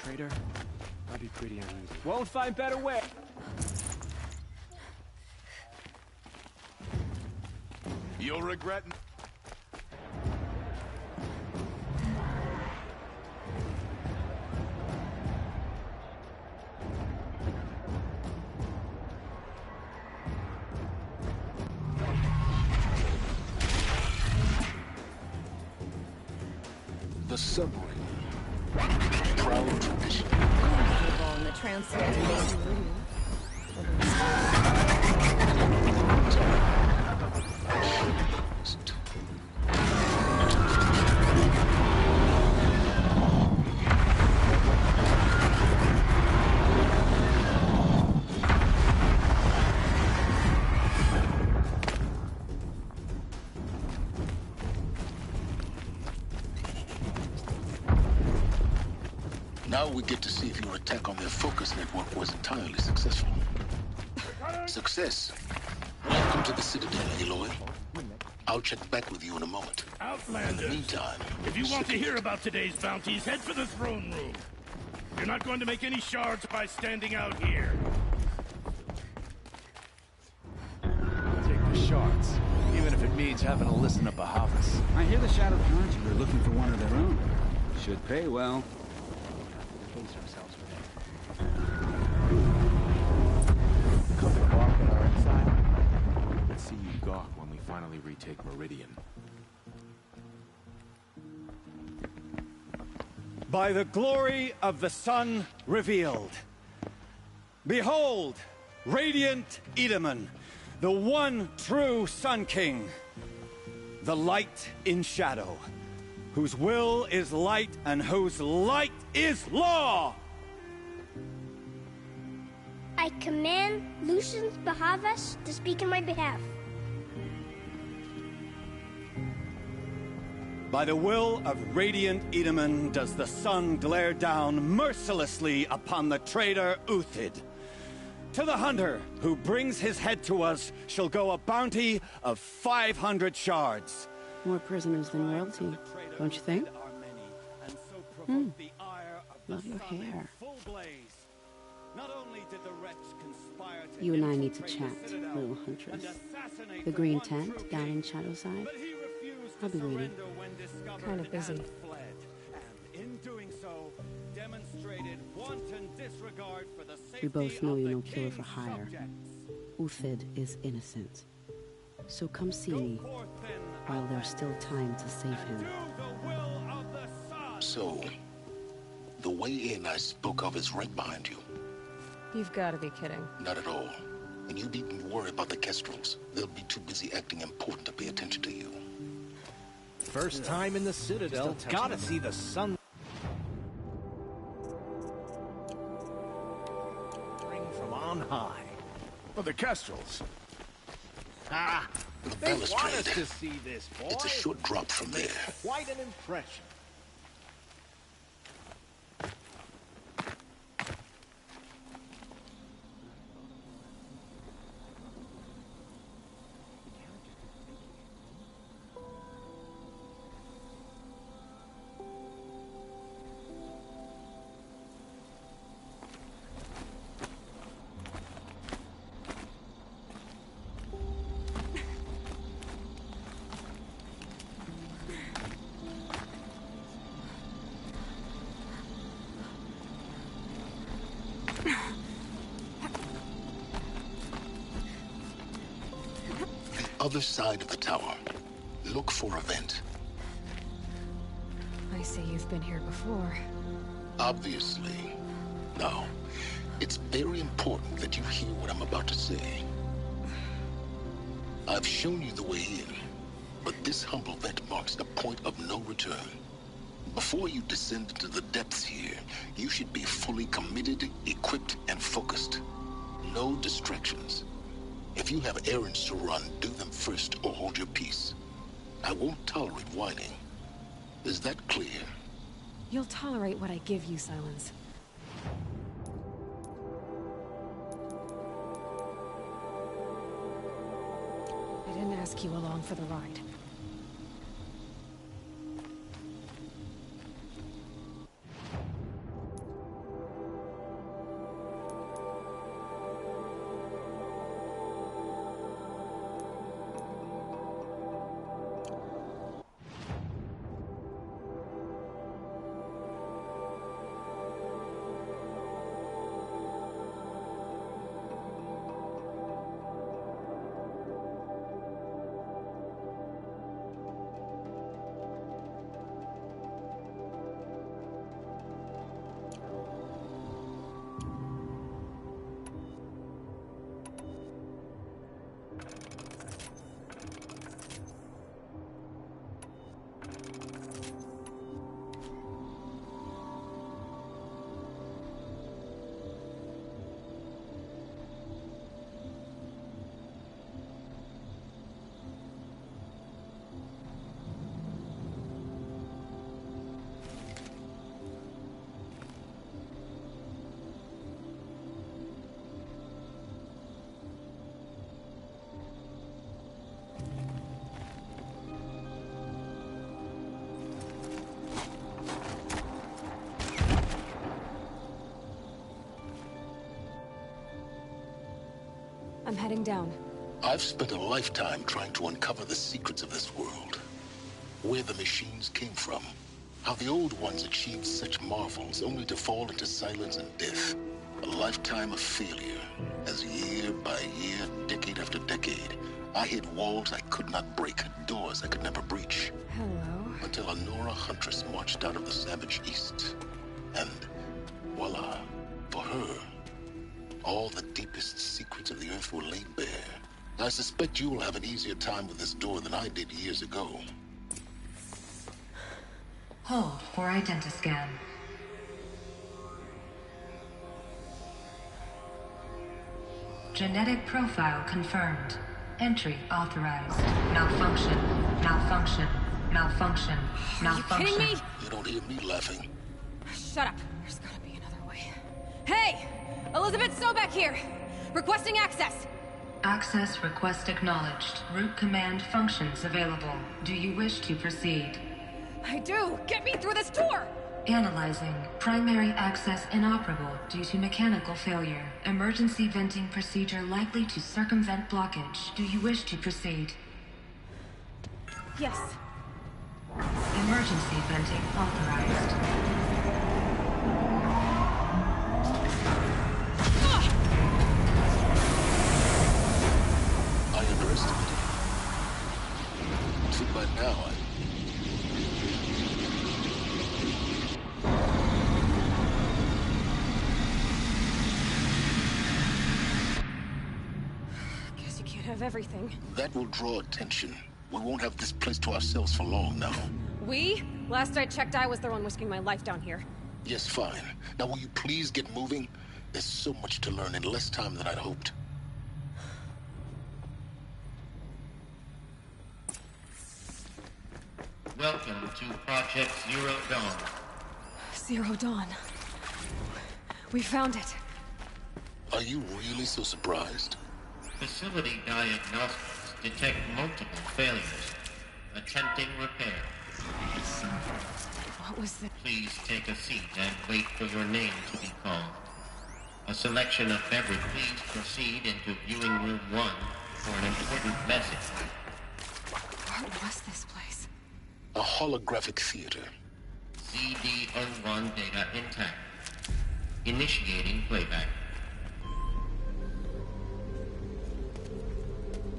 traitor, I'd be pretty uneasy. Won't find better way. You'll regret. The submarine. Proud tradition. On the Transylvanian route. Now we get to see if your attack on their focus network was entirely successful. Success. Welcome to the Citadel, Aloy. I'll check back with you in a moment. Outlanders! In the meantime, If you want to hear about today's bounties, head for the throne room. You're not going to make any shards by standing out here. I'll take the shards, even if it means having to listen to Bahavas. I hear the Shadow Conjurer looking for one of their own. Should pay well. Come to balk at our exile? Let's see you gawk when we finally retake Meridian. By the glory of the sun revealed. Behold, radiant Edaman, the one true Sun King. The light in shadow, whose will is light and whose light is law! I command Lucius Bahavas to speak in my behalf. By the will of radiant Edaman does the sun glare down mercilessly upon the traitor Uthid. To the hunter who brings his head to us shall go a bounty of 500 shards. More prisoners than royalty, don't you think? Love your hair. You and I need to chat, little huntress. The green tent down in Shadowside. I'll be waiting. Kind of busy. We both know you're no killer for hire. Uthid is innocent. So come see me while there's still time to save him. So, the way in I spoke of is right behind you. You've got to be kidding. Not at all. And you needn't worry about the Kestrels. They'll be too busy acting important to pay attention to you. First time in the Citadel. Gotta see the sun. From on high. Well, the Kestrels. Ah, The they want balustrade. us to see this, boy. It's a short drop from there. Quite an impression. Other side of the tower. Look for a vent. I see you've been here before. Obviously. Now, it's very important that you hear what I'm about to say. I've shown you the way in, but this humble vent marks a point of no return. Before you descend into the depths here, you should be fully committed, equipped, and focused. No distractions. If you have errands to run, do them first or hold your peace. I won't tolerate whining. Is that clear? You'll tolerate what I give you, Silence. I didn't ask you along for the ride. heading down. I've spent a lifetime trying to uncover the secrets of this world. Where the machines came from. How the old ones achieved such marvels only to fall into silence and death. A lifetime of failure, as year by year, decade after decade, I hit walls I could not break, doors I could never breach. Hello. Until a Nora huntress marched out of the savage east. And voila, for her, all the deepest secrets of the Earth were laid bare. I suspect you will have an easier time with this door than I did years ago. Hold for identiscan. Genetic profile confirmed. Entry authorized. Malfunction. Malfunction. Malfunction. Malfunction. Are you kidding me? You don't hear me laughing. Shut up. There's gotta be another way. Hey! Elizabeth Sobek here! Requesting access! Access request acknowledged. Root command functions available. Do you wish to proceed? I do! Get me through this door! Analyzing. Primary access inoperable due to mechanical failure. Emergency venting procedure likely to circumvent blockage. Do you wish to proceed? Yes. Emergency venting authorized. I underestimated you. See, by now, Guess you can't have everything. that will draw attention. We won't have this place to ourselves for long now. We? Last I checked, I was the one risking my life down here. Yes, fine. Now will you please get moving? There's so much to learn in less time than I'd hoped. Welcome to Project Zero Dawn. Zero Dawn. We found it. Are you really so surprised? Facility diagnostics detect multiple failures. Attempting repair. What was the... Please take a seat and wait for your name to be called. A selection of beverage. Please proceed into viewing room 1 for an important message. What was this place? A holographic theater. CD01 data intact. Initiating playback.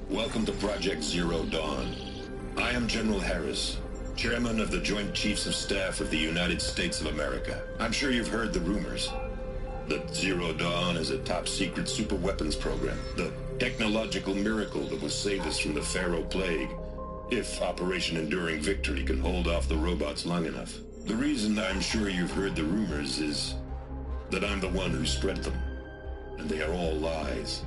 Welcome to Project Zero Dawn. I am General Harris, Chairman of the Joint Chiefs of Staff of the United States of America. I'm sure you've heard the rumors. That Zero Dawn is a top-secret superweapons program. The technological miracle that will save us from the Pharaoh Plague, if Operation Enduring Victory can hold off the robots long enough. The reason I'm sure you've heard the rumors is that I'm the one who spread them, and they are all lies.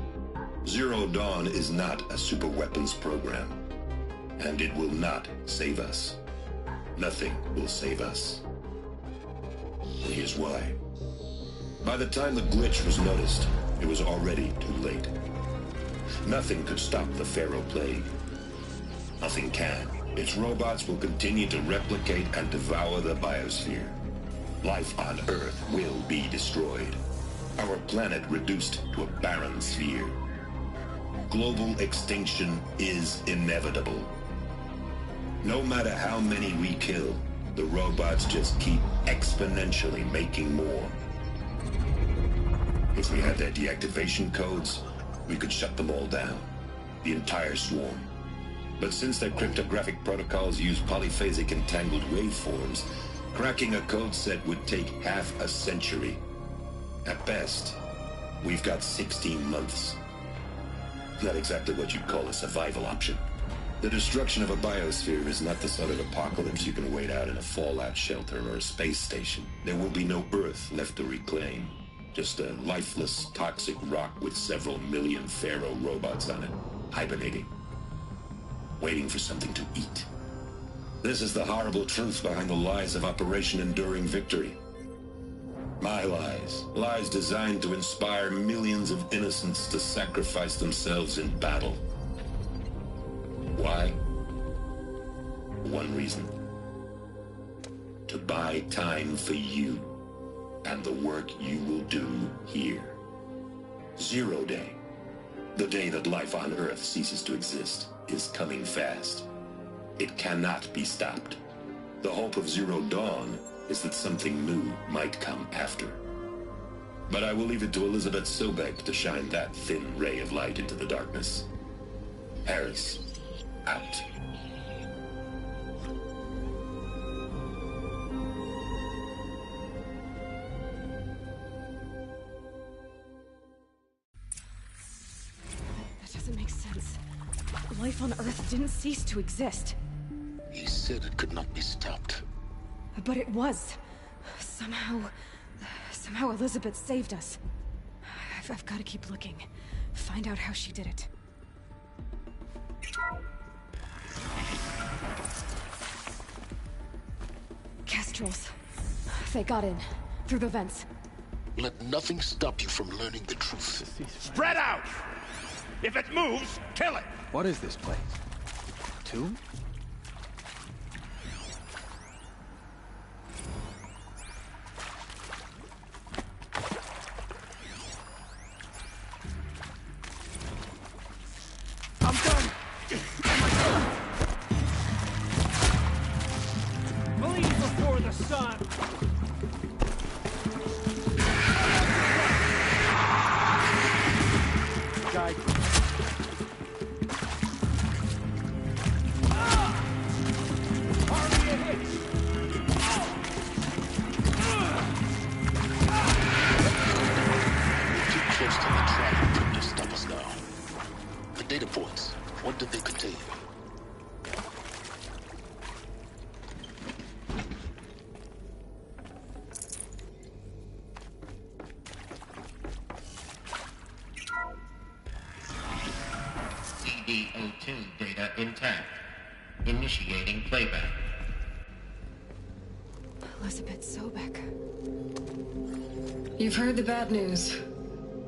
Zero Dawn is not a superweapons program, and it will not save us. Nothing will save us. And here's why. By the time the glitch was noticed, it was already too late. Nothing could stop the Pharaoh Plague. Nothing can. Its robots will continue to replicate and devour the biosphere. Life on Earth will be destroyed. Our planet reduced to a barren sphere. Global extinction is inevitable. No matter how many we kill, the robots just keep exponentially making more. If we had their deactivation codes, we could shut them all down. The entire swarm. But since their cryptographic protocols use polyphasic entangled waveforms, cracking a code set would take half a century. At best, we've got 16 months. Not exactly what you'd call a survival option. The destruction of a biosphere is not the sort of apocalypse you can wait out in a fallout shelter or a space station. There will be no Earth left to reclaim. Just a lifeless, toxic rock with several million Pharaoh robots on it, hibernating, waiting for something to eat. This is the horrible truth behind the lies of Operation Enduring Victory. My lies. Lies designed to inspire millions of innocents to sacrifice themselves in battle. Why? One reason. To buy time for you and the work you will do here. Zero Day. The day that life on Earth ceases to exist is coming fast. It cannot be stopped. The hope of Zero Dawn is that something new might come after. But I will leave it to Elizabeth Sobek to shine that thin ray of light into the darkness. Harris, out. That doesn't make sense. Life on Earth didn't cease to exist. He said it could not be stopped. But it was. Somehow Elizabeth saved us. I've got to keep looking. Find out how she did it. Kestrels. They got in. Through the vents. Let nothing stop you from learning the truth. Spread out! If it moves, kill it! What is this place? Tomb? I'm done! Believe before the sun! Guide. Army of hits! We're too close to the traffic put to stop us now. The data points, what did they contain? CD02 data intact. Initiating playback. Elizabeth Sobek. You've heard the bad news,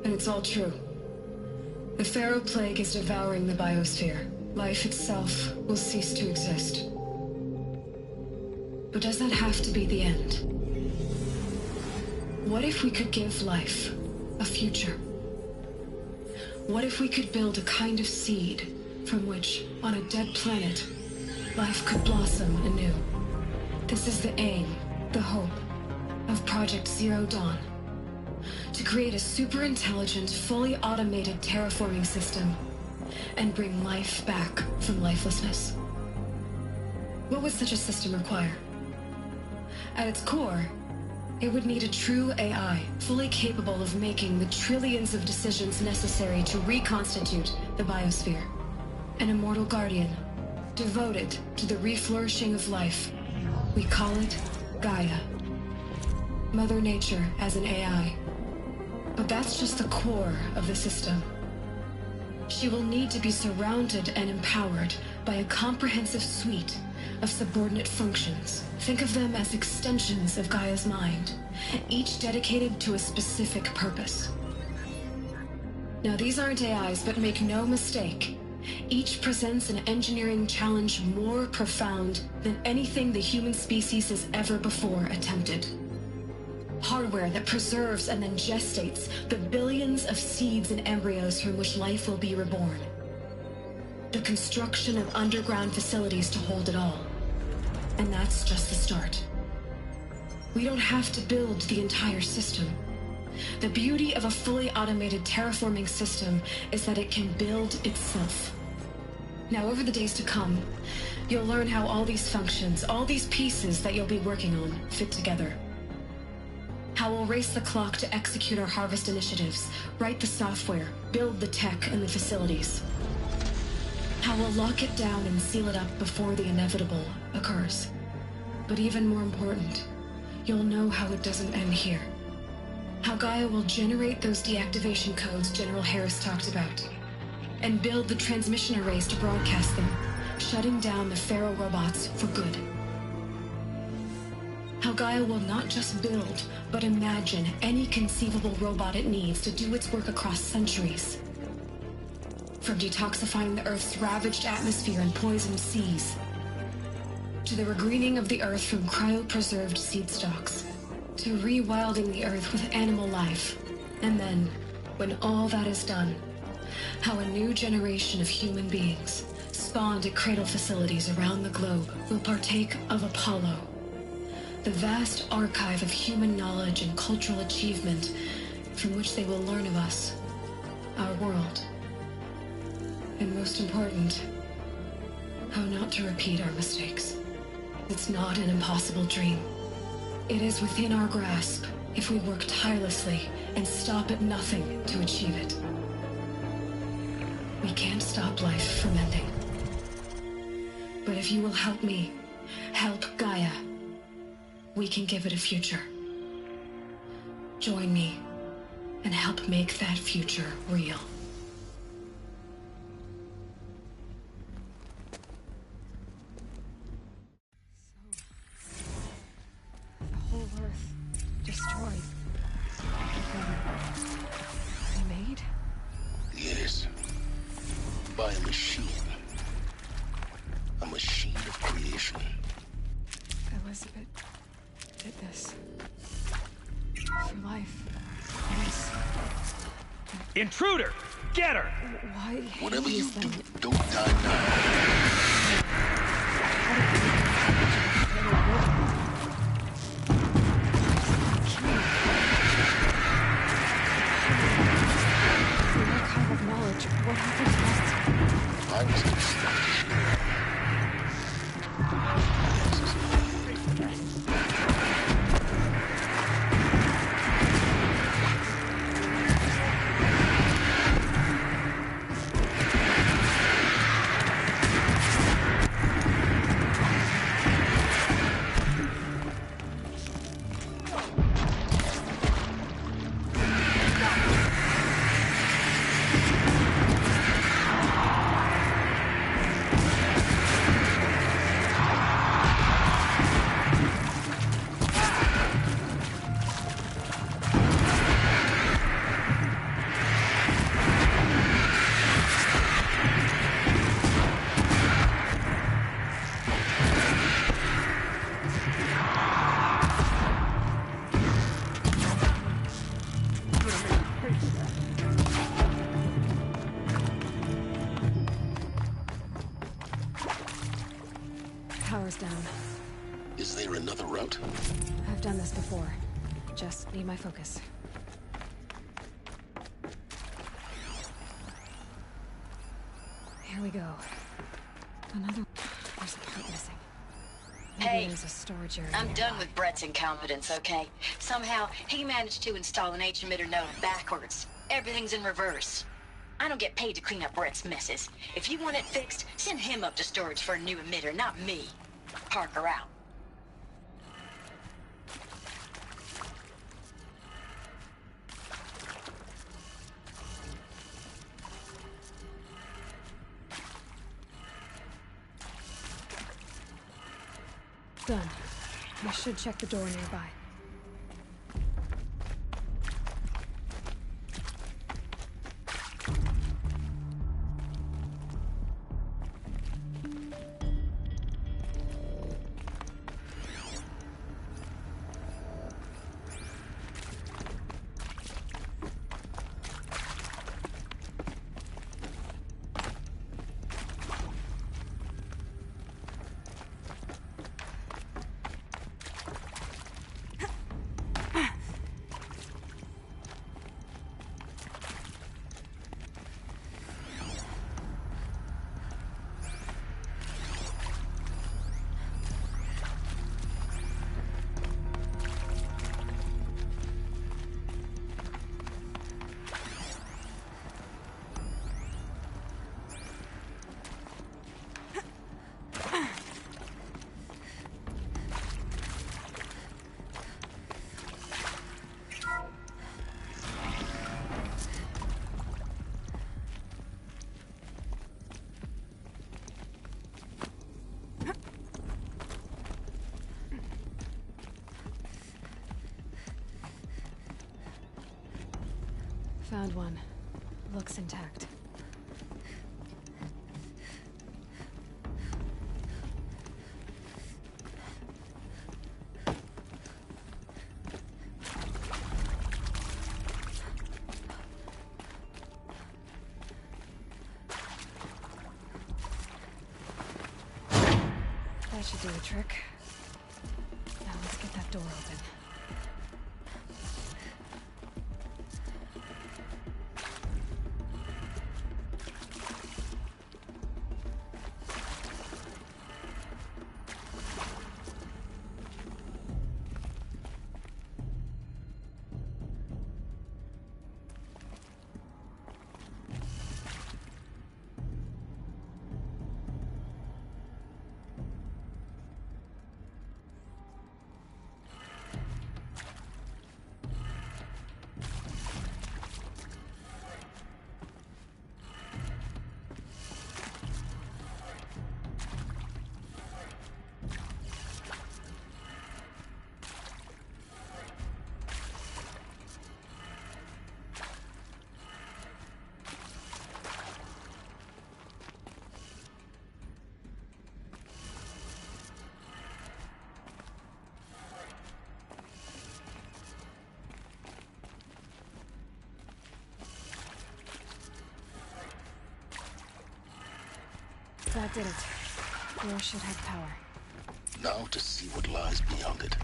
and it's all true. The Pharaoh Plague is devouring the biosphere. Life itself will cease to exist. But does that have to be the end? What if we could give life a future? What if we could build a kind of seed from which, on a dead planet, life could blossom anew? This is the aim, the hope, of Project Zero Dawn. To create a super-intelligent, fully automated terraforming system and bring life back from lifelessness. What would such a system require? At its core, it would need a true AI, fully capable of making the trillions of decisions necessary to reconstitute the biosphere. An immortal guardian, devoted to the reflourishing of life. We call it Gaia. Mother Nature as an AI. But that's just the core of the system. She will need to be surrounded and empowered by a comprehensive suite of subordinate functions. Think of them as extensions of Gaia's mind, each dedicated to a specific purpose. Now, these aren't AIs, but make no mistake, each presents an engineering challenge more profound than anything the human species has ever before attempted. Hardware that preserves and then gestates the billions of seeds and embryos from which life will be reborn. The construction of underground facilities to hold it all. And that's just the start. We don't have to build the entire system. The beauty of a fully automated terraforming system is that it can build itself. Now, over the days to come, you'll learn how all these functions, all these pieces that you'll be working on, fit together. How we'll race the clock to execute our harvest initiatives, write the software, build the tech and the facilities. How we'll lock it down and seal it up before the inevitable occurs. But even more important, you'll know how it doesn't end here. How Gaia will generate those deactivation codes General Harris talked about, and build the transmission arrays to broadcast them, shutting down the Pharaoh robots for good. How Gaia will not just build, but imagine any conceivable robot it needs to do its work across centuries. From detoxifying the Earth's ravaged atmosphere and poisoned seas, to the regreening of the Earth from cryopreserved seed stalks, to rewilding the Earth with animal life. And then, when all that is done, how a new generation of human beings, spawned at cradle facilities around the globe, will partake of Apollo, the vast archive of human knowledge and cultural achievement from which they will learn of us, our world, and most important, how not to repeat our mistakes. It's not an impossible dream. It is within our grasp if we work tirelessly and stop at nothing to achieve it. We can't stop life from ending. But if you will help me, help Gaia, we can give it a future. Join me and help make that future real. The whole Earth destroyed. Remade? Yes. By a machine. A machine of creation. Elizabeth did this. For life. Yes. Intruder! Get her! Why? Whatever you do, don't die now. Archive of knowledge. What happened next? I was instructed. Power's down. Is there another route? I've done this before. Just need my focus. Here we go. Another... There's a part missing. Maybe Hey, there's a storage area I'm nearby. done with Brett's incompetence, okay? Somehow, he managed to install an H-emitter node backwards. Everything's in reverse. I don't get paid to clean up Brett's messes. If you want it fixed, send him up to storage for a new emitter, not me. Parker out. Done. I should check the door nearby. Found one. Looks intact. That should do the trick. Now let's get that door open. That did it. Door should have power. Now to see what lies beyond it.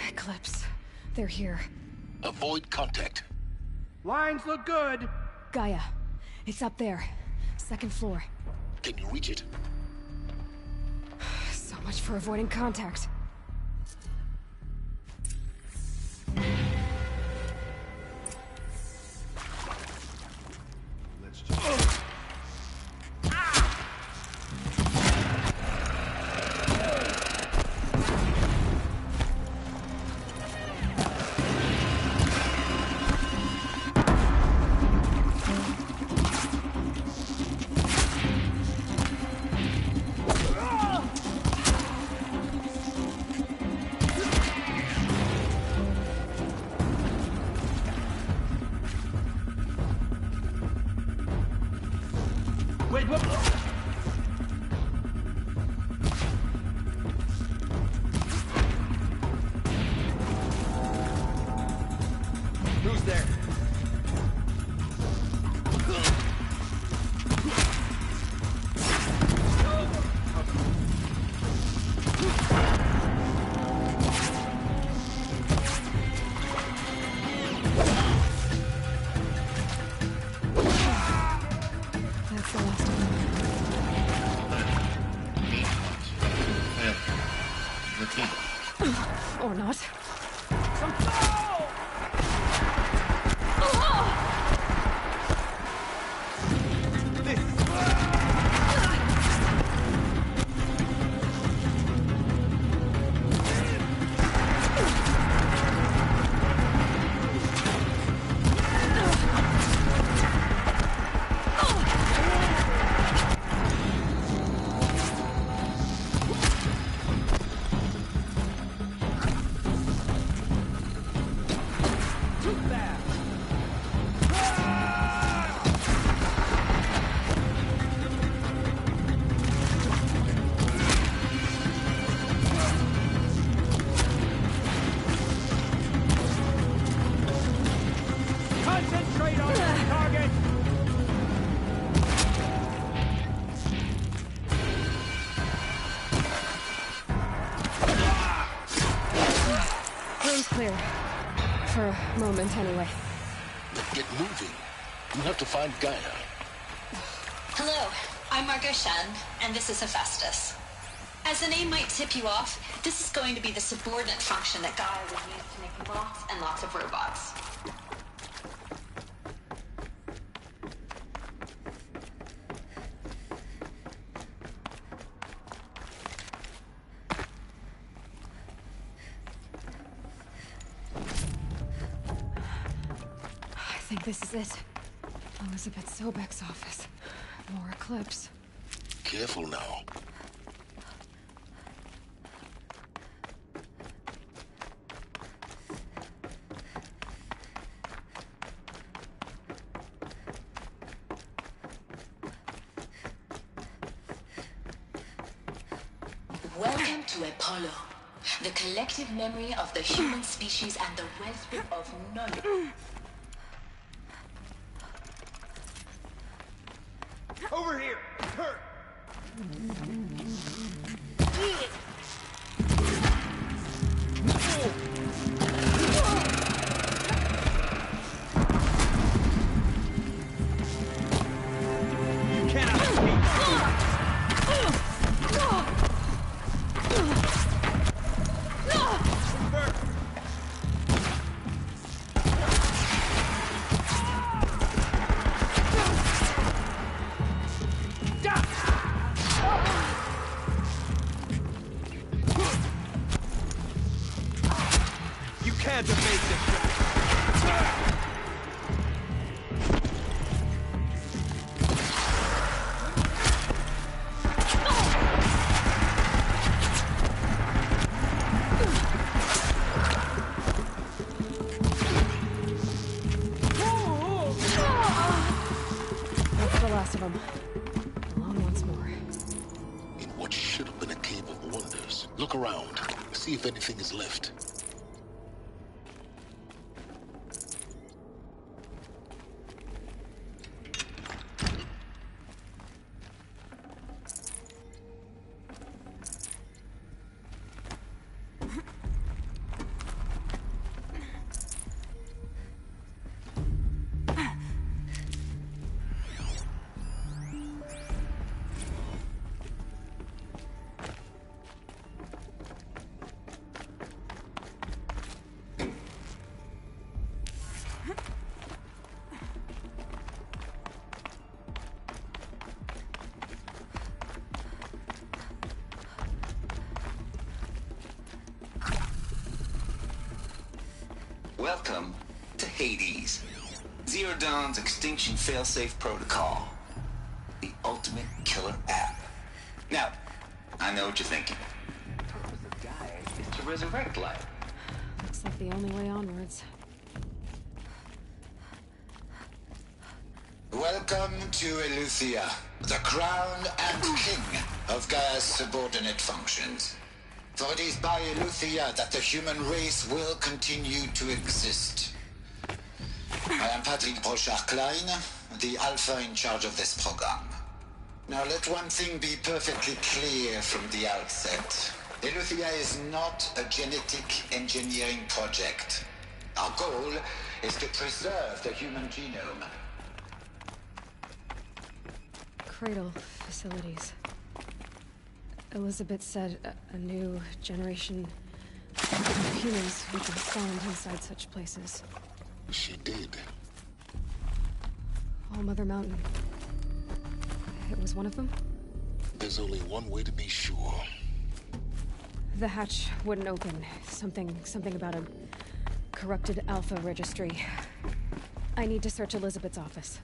Eclipse. They're here. Avoid contact. Lines look good. Gaia. It's up there. Second floor. Can you reach it? So much for avoiding contact. Who's there? That's the last one. Or not. Concentrate on the target! Room's clear. For a moment, anyway. Get moving. You have to find Gaia. Hello, I'm Margot Shen, and this is Hephaestus. As the name might tip you off, this is going to be the subordinate function that Gaia would use to make lots and lots of robots. I think this is it. Elizabeth Sobek's office. More Eclipse. Careful now. Welcome to Apollo. The collective memory of the human species and the wellspring of knowledge. Over here! Hurt! You cannot escape. You can't evade this. That's the last of them. Alone once more. In what should have been a cave of wonders. Look around. See if anything is left. Welcome to Hades, Zero Dawn's extinction failsafe protocol. The ultimate killer app. Now, I know what you're thinking. The purpose of dying is to resurrect life. Looks like the only way onwards. Welcome to Eleuthia, the crown and king of Gaia's subordinate functions. For it is by Eleuthia that the human race will continue to exist. I am Patrick Brochard-Klein, the Alpha in charge of this program. Now let one thing be perfectly clear from the outset. Eleuthia is not a genetic engineering project. Our goal is to preserve the human genome. Cradle facilities. Elizabeth said a new generation of humans would be spawned inside such places. She did. All Mother Mountain. It was one of them? There's only one way to be sure. The hatch wouldn't open. Something about a corrupted Alpha registry. I need to search Elizabeth's office.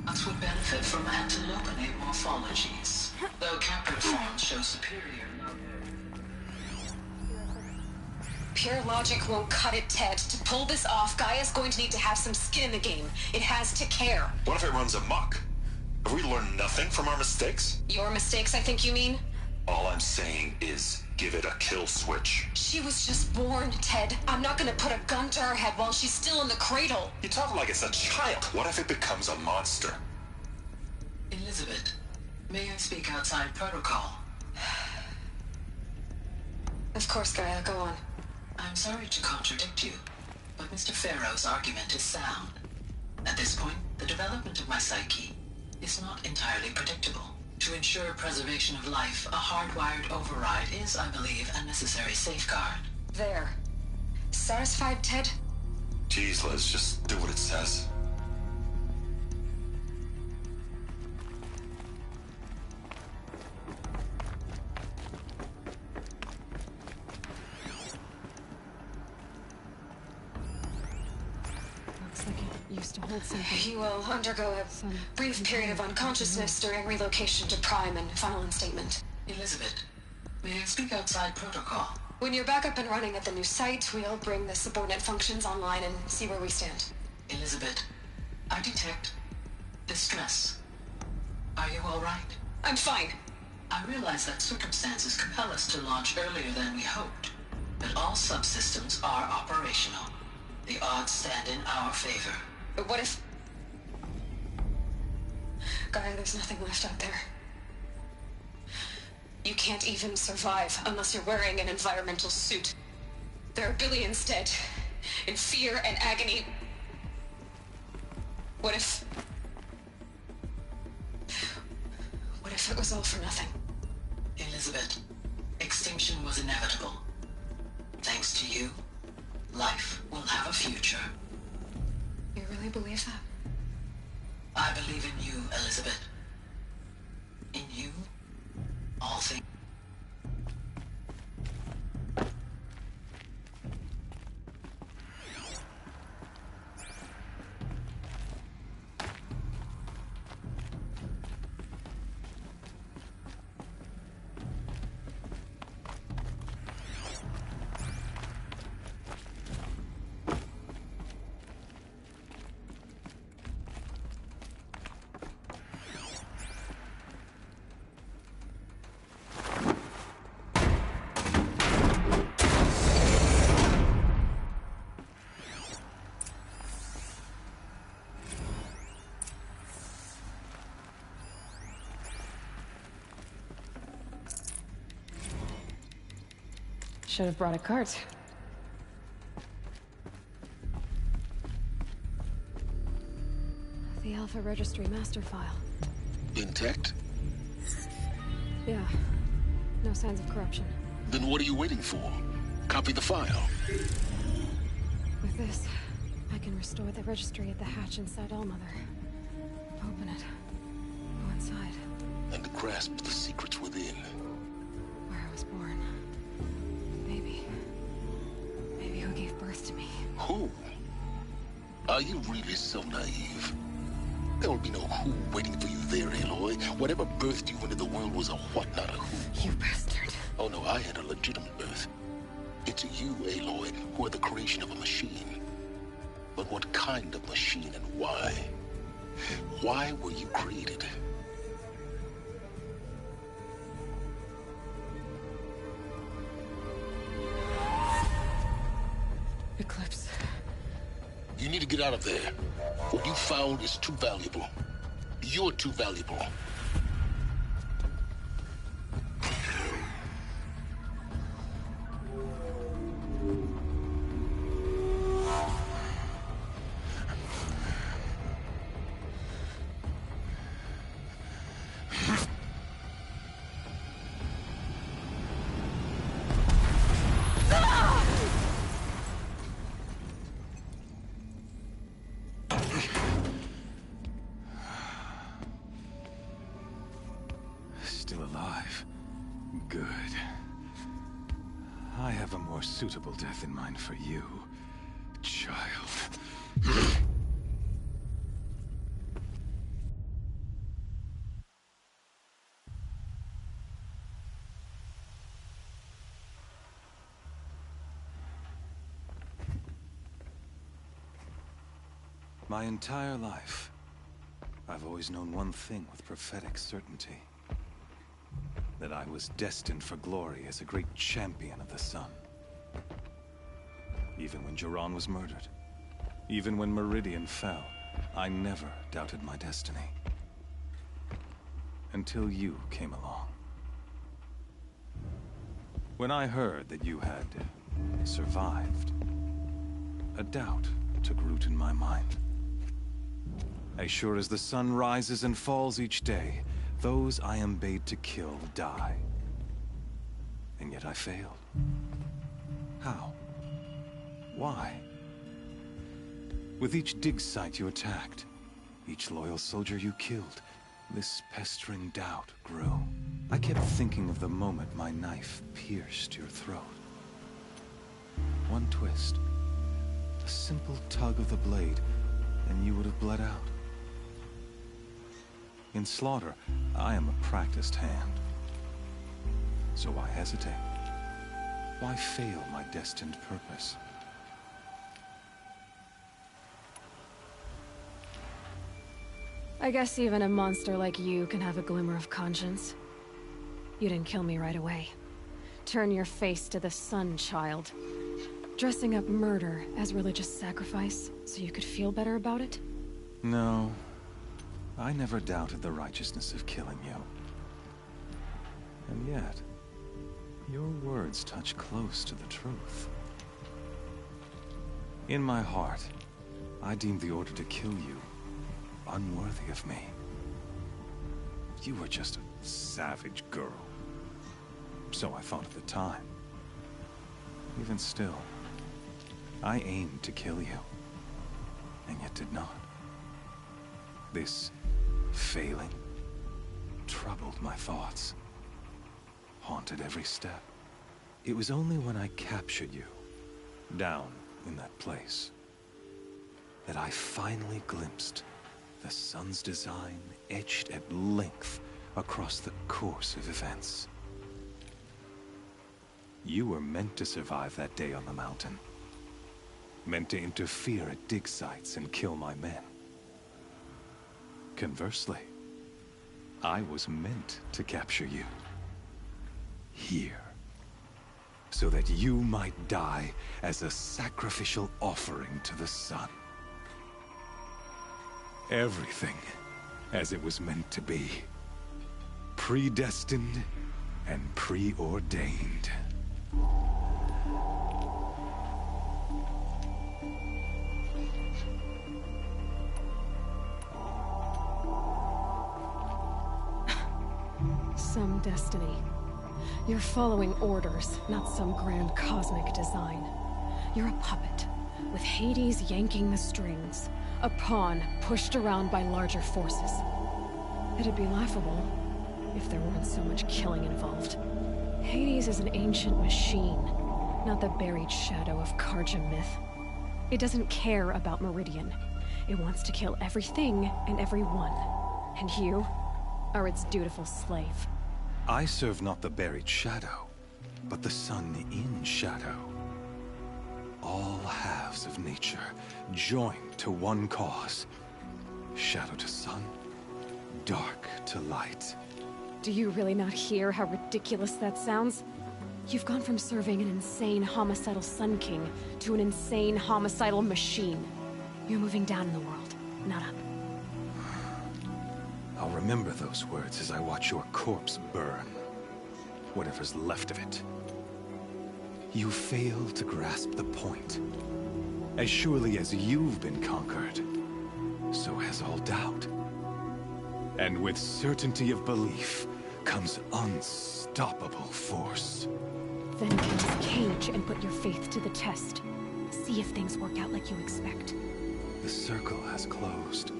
Us would benefit from antilogonate morphologies, though captured forms show superior. Pure logic won't cut it, Ted. To pull this off, Gaia's going to need to have some skin in the game. It has to care. What if it runs amok? Have we learned nothing from our mistakes? Your mistakes, I think you mean? All I'm saying is, give it a kill switch. She was just born, Ted. I'm not gonna put a gun to her head while she's still in the cradle. You talk like it's a child. What if it becomes a monster? Elizabeth, may I speak outside protocol? Of course, Gaia, go on. I'm sorry to contradict you, but Mr. Farrow's argument is sound. At this point, the development of my psyche is not entirely predictable. To ensure preservation of life, a hardwired override is, I believe, a necessary safeguard. There. Satisfied, Ted? Jeez, Liz, just do what it says. Looks like it used to hold something. He will undergo a brief period of unconsciousness during relocation to Prime and final instatement. Elizabeth, may I speak outside protocol? When you're back up and running at the new site, we'll bring the subordinate functions online and see where we stand. Elizabeth, I detect distress. Are you all right? I'm fine. I realize that circumstances compel us to launch earlier than we hoped, but all subsystems are operational. The odds stand in our favor. But what if... Gaia, there's nothing left out there. You can't even survive unless you're wearing an environmental suit. There are billions dead, in fear and agony. What if it was all for nothing? Elizabeth, extinction was inevitable. Thanks to you, life will have a future. You really believe that? I believe in you, Elizabeth. In you, all things. Should have brought a cart. The Alpha Registry master file. Intact? Yeah. No signs of corruption. Then what are you waiting for? Copy the file. With this, I can restore the registry at the hatch inside Allmother. Open it. Go inside. And grasp the secrets within. Where I was born. Maybe who gave birth to me. Who? Are you really so naive? There will be no who waiting for you there, Aloy. Whatever birthed you into the world was a what, not a who. You bastard. Oh no, I had a legitimate birth. It's you, Aloy, who are the creation of a machine. But what kind of machine and why? Why were you created? Eclipse. You need to get out of there. What you found is too valuable. You're too valuable. Still alive. Good. I have a more suitable death in mind for you, child. My entire life, I've always known one thing with prophetic certainty. That I was destined for glory as a great champion of the sun. Even when Jiran was murdered, even when Meridian fell, I never doubted my destiny. Until you came along. When I heard that you had survived, a doubt took root in my mind. As sure as the sun rises and falls each day, those I am bade to kill die. And yet I failed. How? Why? With each dig site you attacked, each loyal soldier you killed, this pestering doubt grew. I kept thinking of the moment my knife pierced your throat. One twist, a simple tug of the blade, and you would have bled out. In slaughter, I am a practiced hand. So why hesitate? Why fail my destined purpose? I guess even a monster like you can have a glimmer of conscience. You didn't kill me right away. Turn your face to the sun, child. Dressing up murder as religious sacrifice so you could feel better about it? No. I never doubted the righteousness of killing you. And yet, your words touch close to the truth. In my heart, I deemed the order to kill you unworthy of me. You were just a savage girl. So I thought at the time. Even still, I aimed to kill you, and yet did not. This failing troubled my thoughts, haunted every step. It was only when I captured you, down in that place, that I finally glimpsed the sun's design etched at length across the course of events. You were meant to survive that day on the mountain. Meant to interfere at dig sites and kill my men. Conversely, I was meant to capture you. Here. So that you might die as a sacrificial offering to the sun. Everything as it was meant to be. Predestined and preordained. Some destiny. You're following orders, not some grand cosmic design. You're a puppet, with Hades yanking the strings. A pawn pushed around by larger forces. It'd be laughable if there weren't so much killing involved. Hades is an ancient machine, not the buried shadow of Carja myth. It doesn't care about Meridian. It wants to kill everything and everyone. And you are its dutiful slave. I serve not the buried shadow, but the sun in shadow. All halves of nature joined to one cause. Shadow to sun, dark to light. Do you really not hear how ridiculous that sounds? You've gone from serving an insane homicidal Sun King to an insane homicidal machine. You're moving down in the world, not up. I'll remember those words as I watch your corpse burn. Whatever's left of it. You fail to grasp the point. As surely as you've been conquered, so has all doubt. And with certainty of belief comes unstoppable force. Then get this cage and put your faith to the test. See if things work out like you expect. The circle has closed.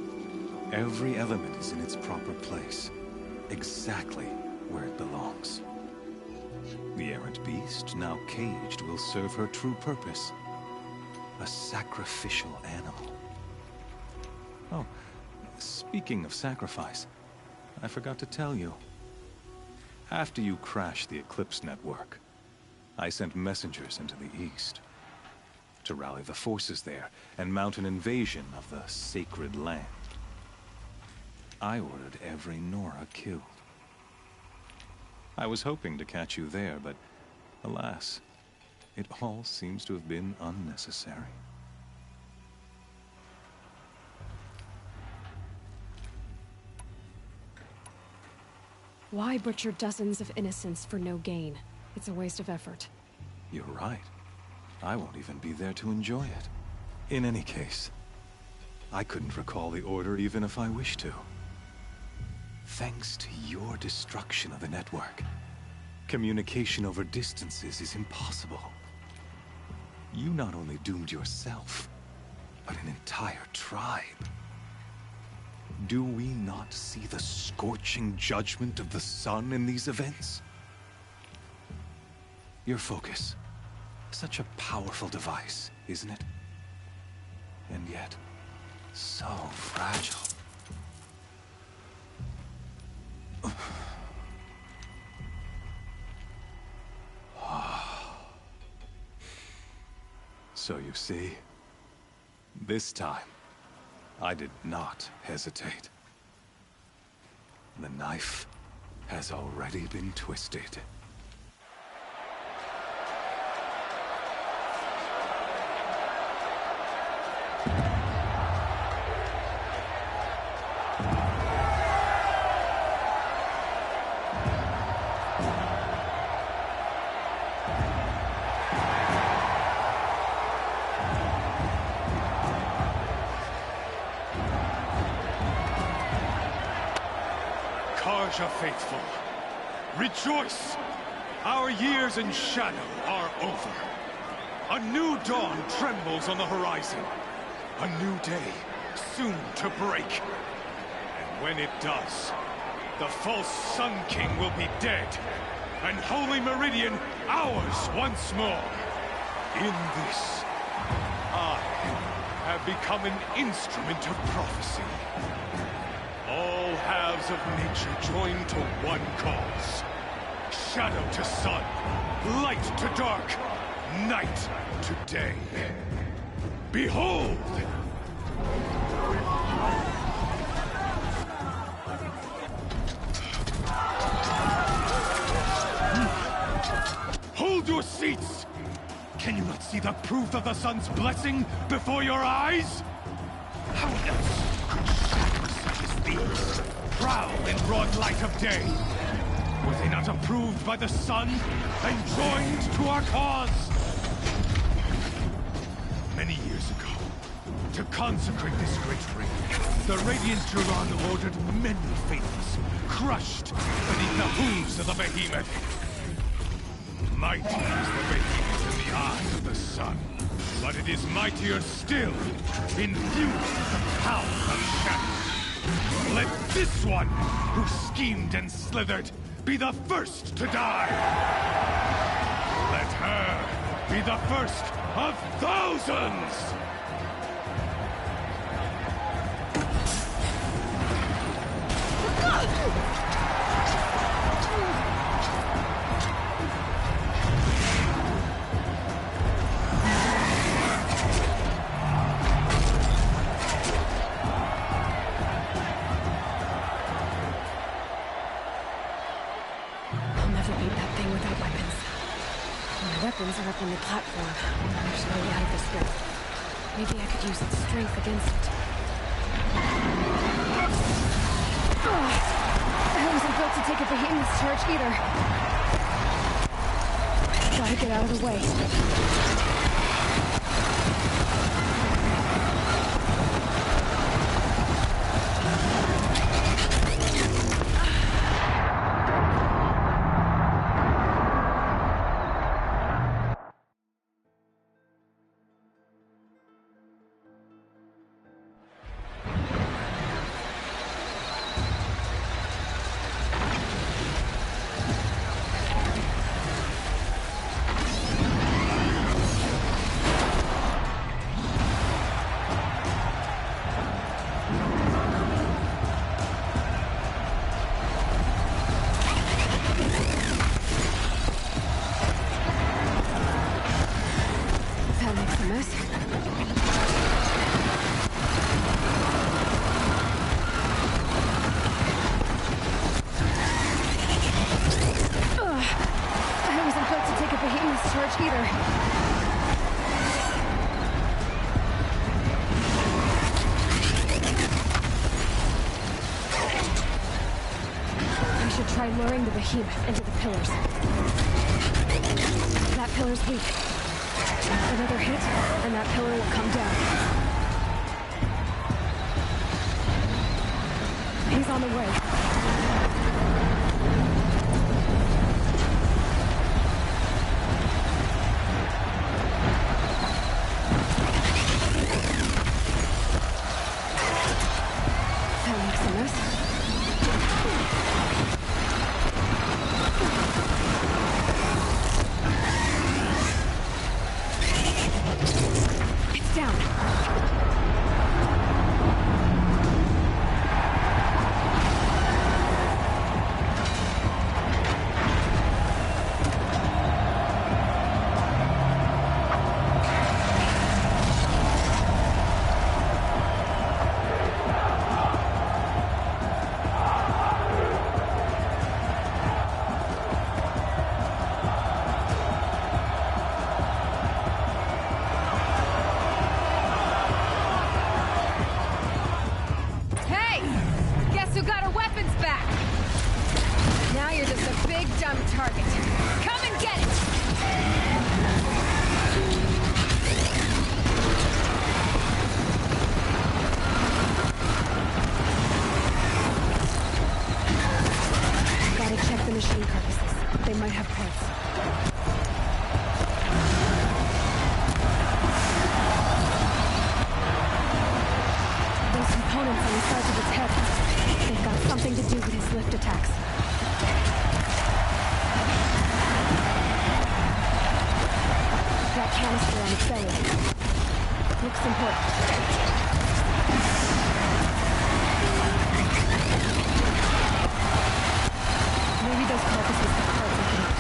Every element is in its proper place, exactly where it belongs. The errant beast, now caged, will serve her true purpose. A sacrificial animal. Oh, speaking of sacrifice, I forgot to tell you. After you crashed the Eclipse network, I sent messengers into the east to rally the forces there and mount an invasion of the sacred land. I ordered every Nora killed. I was hoping to catch you there, but alas, it all seems to have been unnecessary. Why butcher dozens of innocents for no gain? It's a waste of effort. You're right. I won't even be there to enjoy it. In any case, I couldn't recall the order even if I wished to. Thanks to your destruction of the network, communication over distances is impossible. You not only doomed yourself, but an entire tribe. Do we not see the scorching judgment of the sun in these events? Your focus, such a powerful device, isn't it? And yet, so fragile. So you see, this time, I did not hesitate. The knife has already been twisted. Karja faithful, rejoice! Our years in shadow are over. A new dawn trembles on the horizon. A new day, soon to break. And when it does, the false Sun King will be dead, and Holy Meridian ours once more. In this, I have become an instrument of prophecy. All halves of nature join to one cause. Shadow to sun, light to dark, night to day. Behold! Hold your seats! Can you not see the proof of the sun's blessing before your eyes? How else could shadows such as these prowl in broad light of day? Were they not approved by the sun and joined to our cause? Many years ago, to consecrate this great ring, the Radiant Turan ordered many faithless, crushed beneath the hooves of the behemoth. Mighty is the behemoth in the eyes of the sun, but it is mightier still, infused with the power of shadow. Let this one, who schemed and slithered, be the first to die! Let her be the first of thousands! Are up on the platform. There's no way out of this rift. Maybe I could use its strength against it. I wasn't built to take a behemoth's charge either. Gotta get out of the way. Luring the behemoth into the pillars. That pillar's weak. Another hit, and that pillar will come down. He's on the way. That makes a mess. found the target. Come and get it! Gotta check the machine carcasses. They might have parts. Those components on the sides of its head. They've got something to do with his lift attacks. That canister on its belly. Looks important. Maybe those carcasses have parts I can use.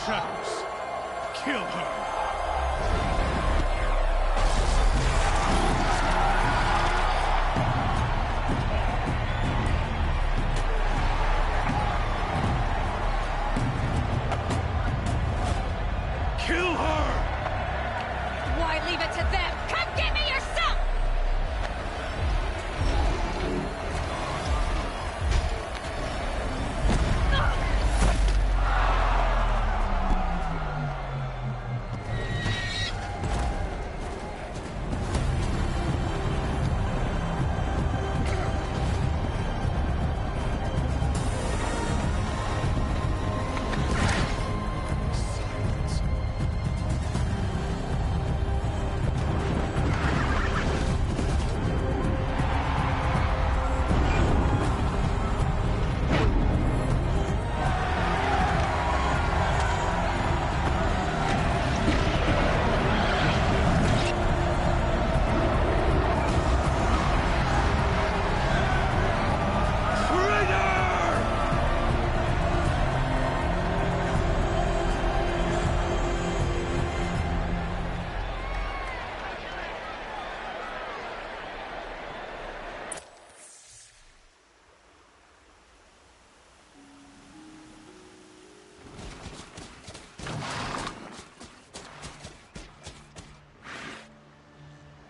Shadows. Kill her. Kill her! Why leave it to them? Come get me yourself!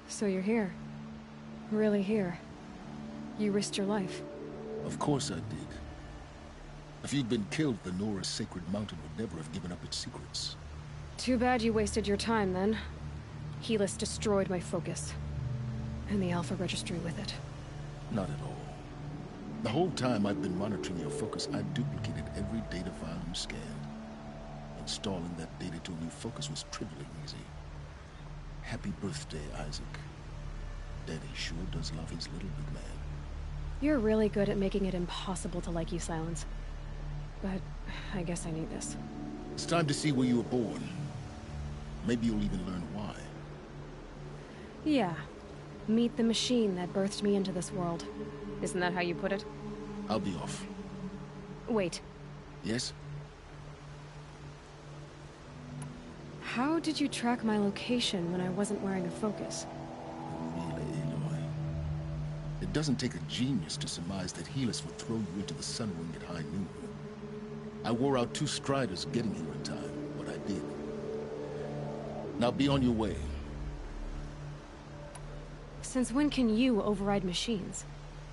So you're here. Really here. You risked your life. Of course I did. If you'd been killed, the Nora's sacred mountain would never have given up its secrets. Too bad you wasted your time, then. Helis destroyed my focus. And the Alpha Registry with it. Not at all. The whole time I've been monitoring your focus, I've duplicated every data file you scanned. Installing that data to a new focus was trivially easy. Happy birthday, Isaac. Daddy sure does love his little big man. You're really good at making it impossible to like you, Silence. But I guess I need this. It's time to see where you were born. Maybe you'll even learn why. Yeah. Meet the machine that birthed me into this world. Isn't that how you put it? I'll be off. Wait. Yes? How did you track my location when I wasn't wearing a focus? Really, Aloy. It doesn't take a genius to surmise that Helis would throw you into the Sun Ring at high noon. I wore out 2 striders getting here in time, but I did. Now be on your way. Since when can you override machines?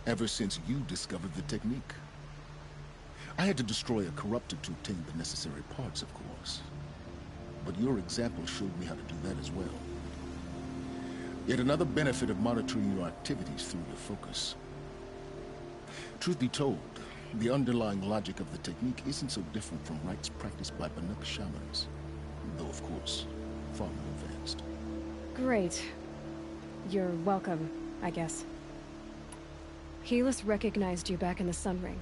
Ever since you discovered the technique. I had to destroy a corruptor to obtain the necessary parts, of course. But your example showed me how to do that as well. Yet another benefit of monitoring your activities through your focus. Truth be told, the underlying logic of the technique isn't so different from rites practiced by Banuk shamans. Though, of course, far more advanced. Great. You're welcome, I guess. Helis recognized you back in the Sun Ring.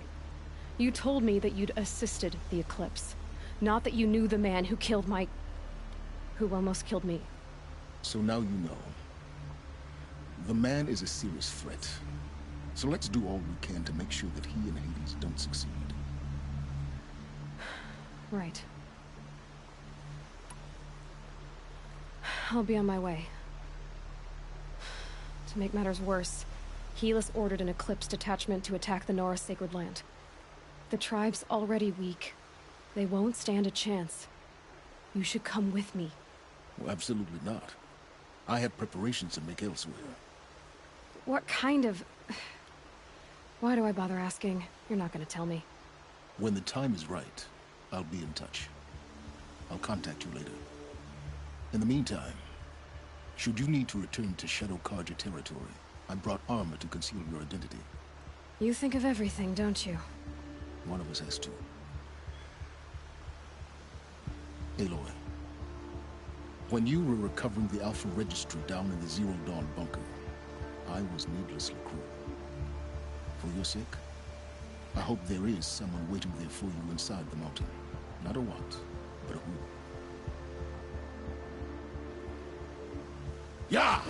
You told me that you'd assisted the Eclipse. Not that you knew the man who almost killed me. So now you know. The man is a serious threat. So let's do all we can to make sure that he and Hades don't succeed. Right. I'll be on my way. To make matters worse, Helis ordered an Eclipse detachment to attack the Nora Sacred Land. The tribe's already weak. They won't stand a chance. You should come with me. Well, absolutely not. I have preparations to make elsewhere. What kind of... Why do I bother asking? You're not gonna tell me. When the time is right, I'll be in touch. I'll contact you later. In the meantime, should you need to return to Shadow Carja territory, I brought armor to conceal your identity. You think of everything, don't you? One of us has to. Aloy, when you were recovering the Alpha Registry down in the Zero Dawn bunker, I was needlessly cruel. For your sake, I hope there is someone waiting there for you inside the mountain. Not a what, but a who. Yeah!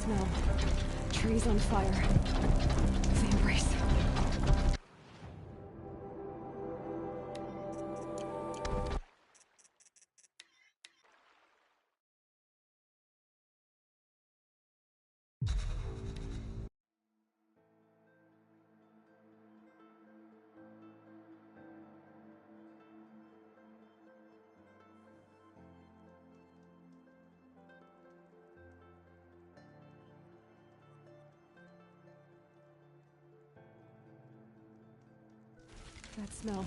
Smell. Trees on fire. The embrace. That smell.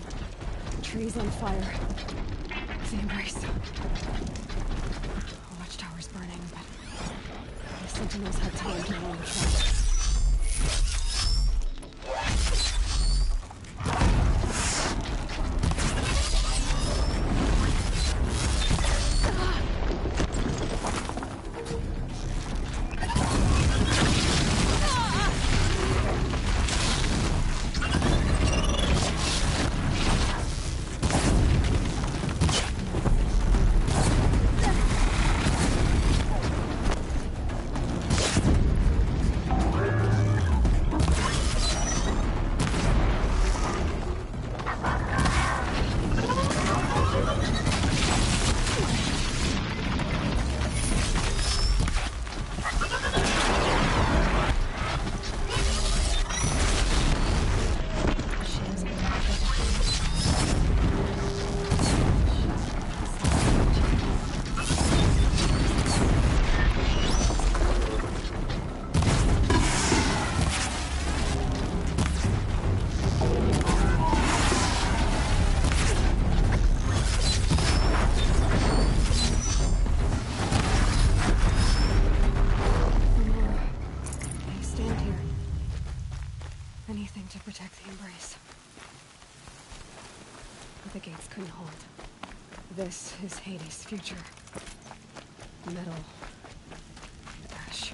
Trees on fire. The Embrace. A watchtower's burning, but the Sentinels had time to warn the trap. To protect the Embrace. But the gates couldn't hold. This is Hades' future. Metal. Ash.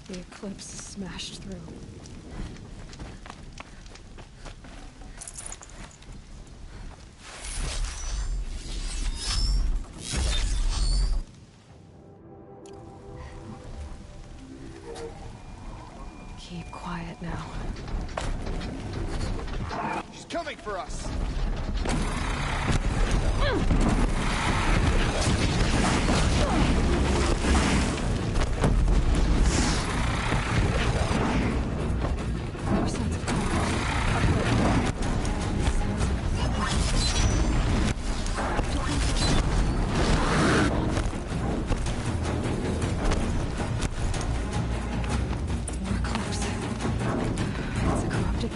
The Eclipse smashed through. coming for us! No sense of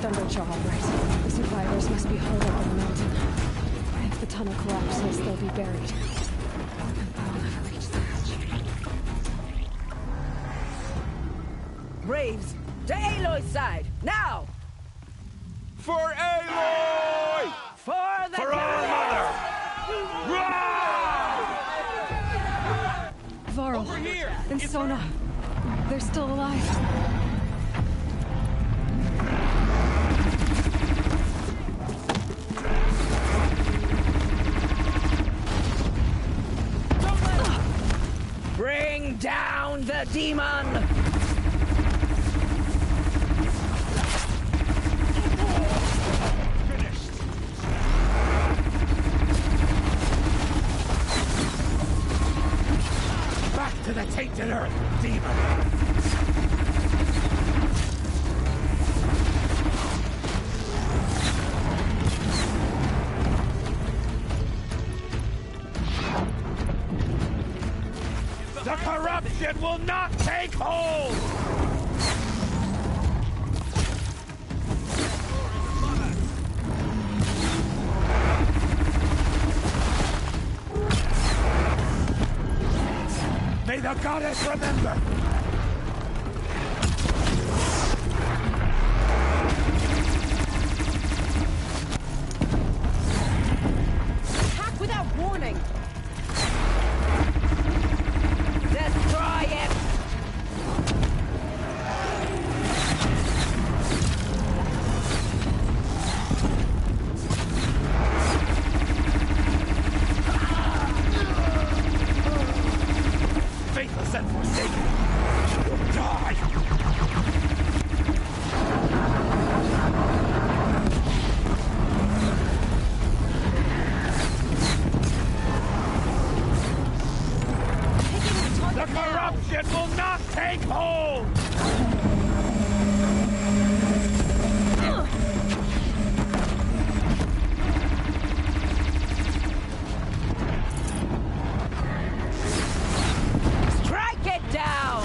Thunderjaw, right? The survivors must be holed up in the mountain. If the tunnel collapses, they'll be buried. I'll never reach them. Braves, to Aloy's side, now! For Aloy! For the For our mother! Varl Over here! and Sona, they're still alive. Bring down the demon! Back to the tainted earth, demon! The corruption will not take hold! May the goddess remember! Attack without warning! Destroy it! Faithless and forsaken! You'll die! The corruption will not take hold! Strike it down!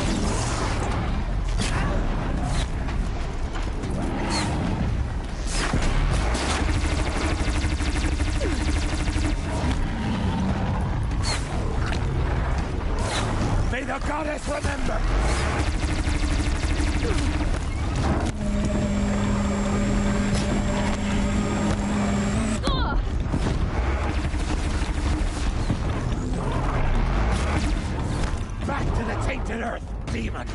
May the goddess remember! Back to the tainted earth, demon!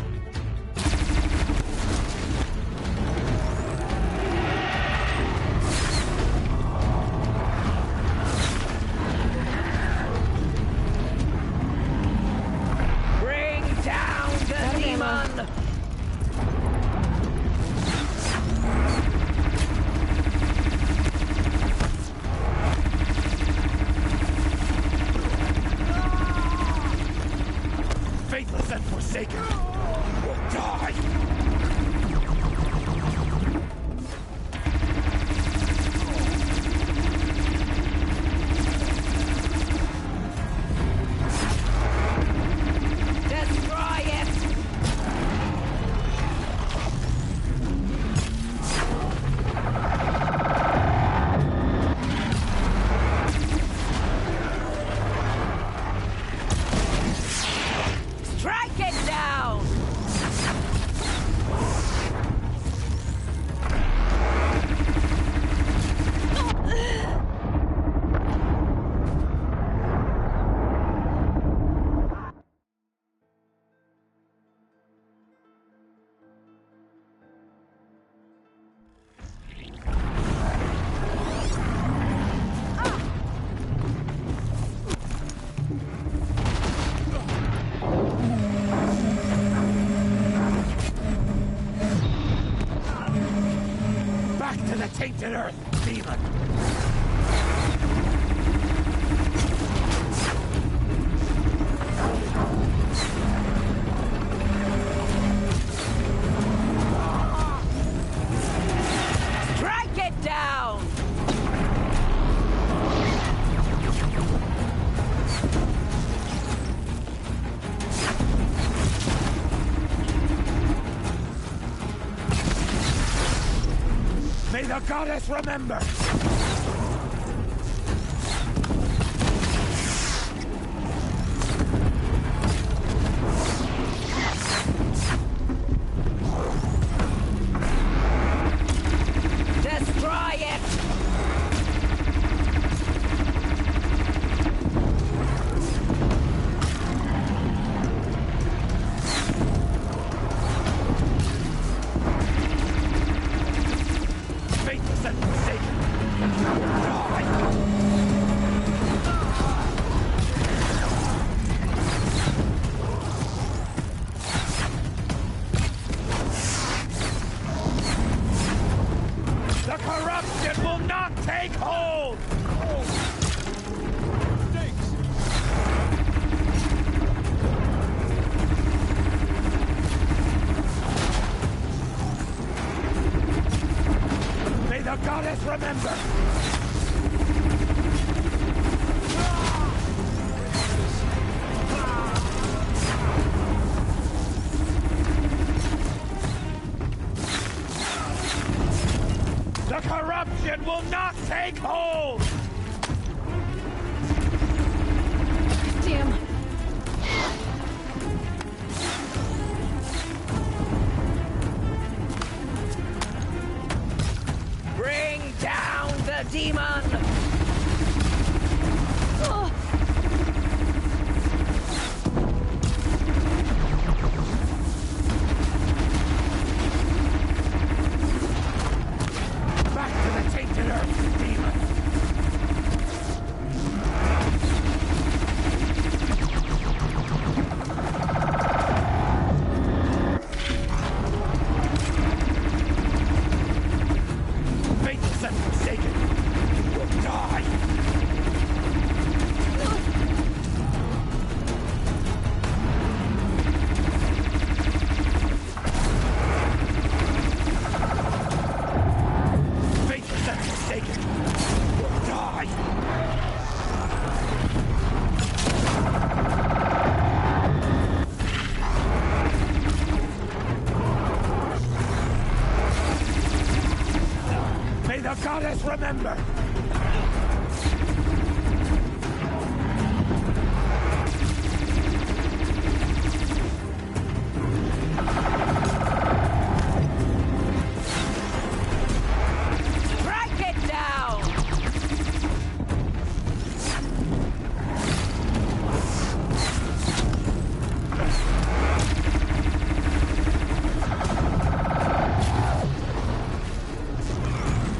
Bring down the demon! Faithless and forsaken! demon! Strike it down! May the goddess remember! Destroy it! Faithless and forsaken! The corruption will not take hold! May the goddess remember! The corruption will not take hold! Damn. Bring down the demon! Oh. Back to the tainted earth, demon! Faithless and forsaken! Will die! Faithless and forsaken! Will die! May the goddess remember! Strike it down!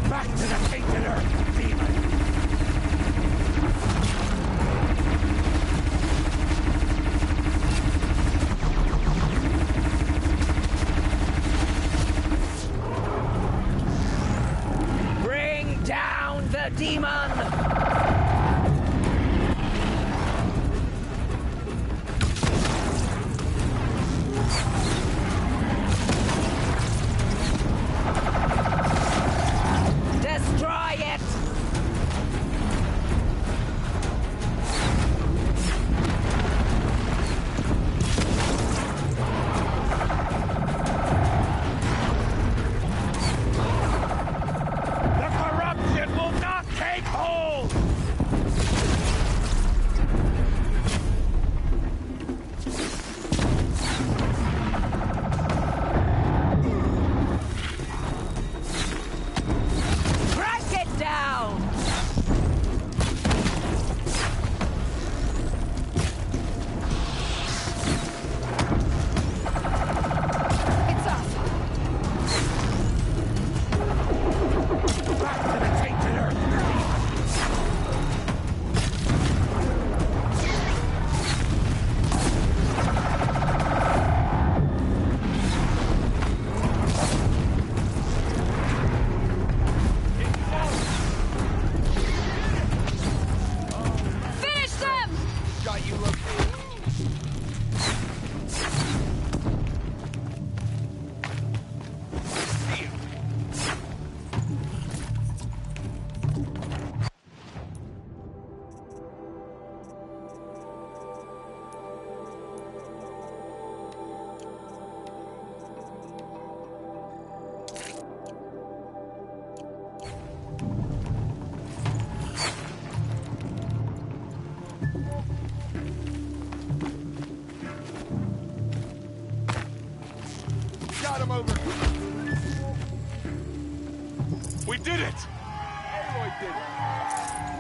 Back to the tainted earth, demon! Bring down the demon! Destroy it! The corruption will not take hold! over. We did it! Aloy did it.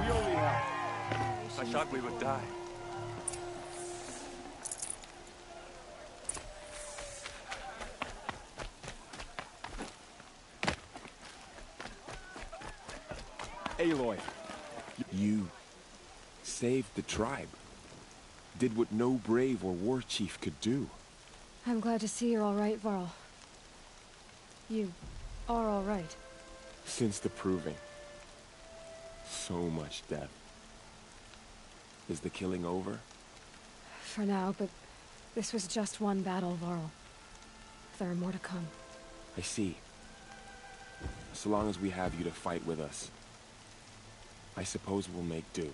We only helped. I thought we would die. Aloy, you saved the tribe. Did what no brave or war chief could do. I'm glad to see you're all right, Varl. You are all right. Since the Proving. So much death. Is the killing over? For now, but this was just one battle, Varl. There are more to come. I see. So long as we have you to fight with us, I suppose we'll make do.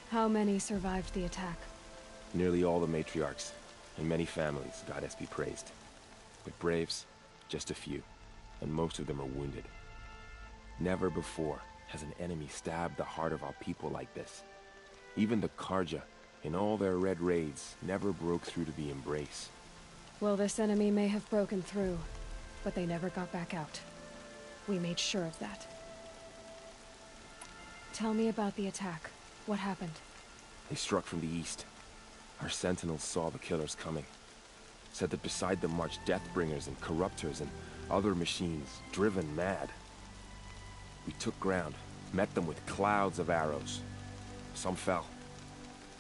How many survived the attack? Nearly all the matriarchs, and many families, goddess be praised. But braves, just a few, and most of them are wounded. Never before has an enemy stabbed the heart of our people like this. Even the Carja, in all their red raids, never broke through to the Embrace. Well, this enemy may have broken through, but they never got back out. We made sure of that. Tell me about the attack. What happened? They struck from the east. Our sentinels saw the killers coming. Said that beside them marched Deathbringers and Corruptors and other machines, driven mad. We took ground, met them with clouds of arrows. Some fell,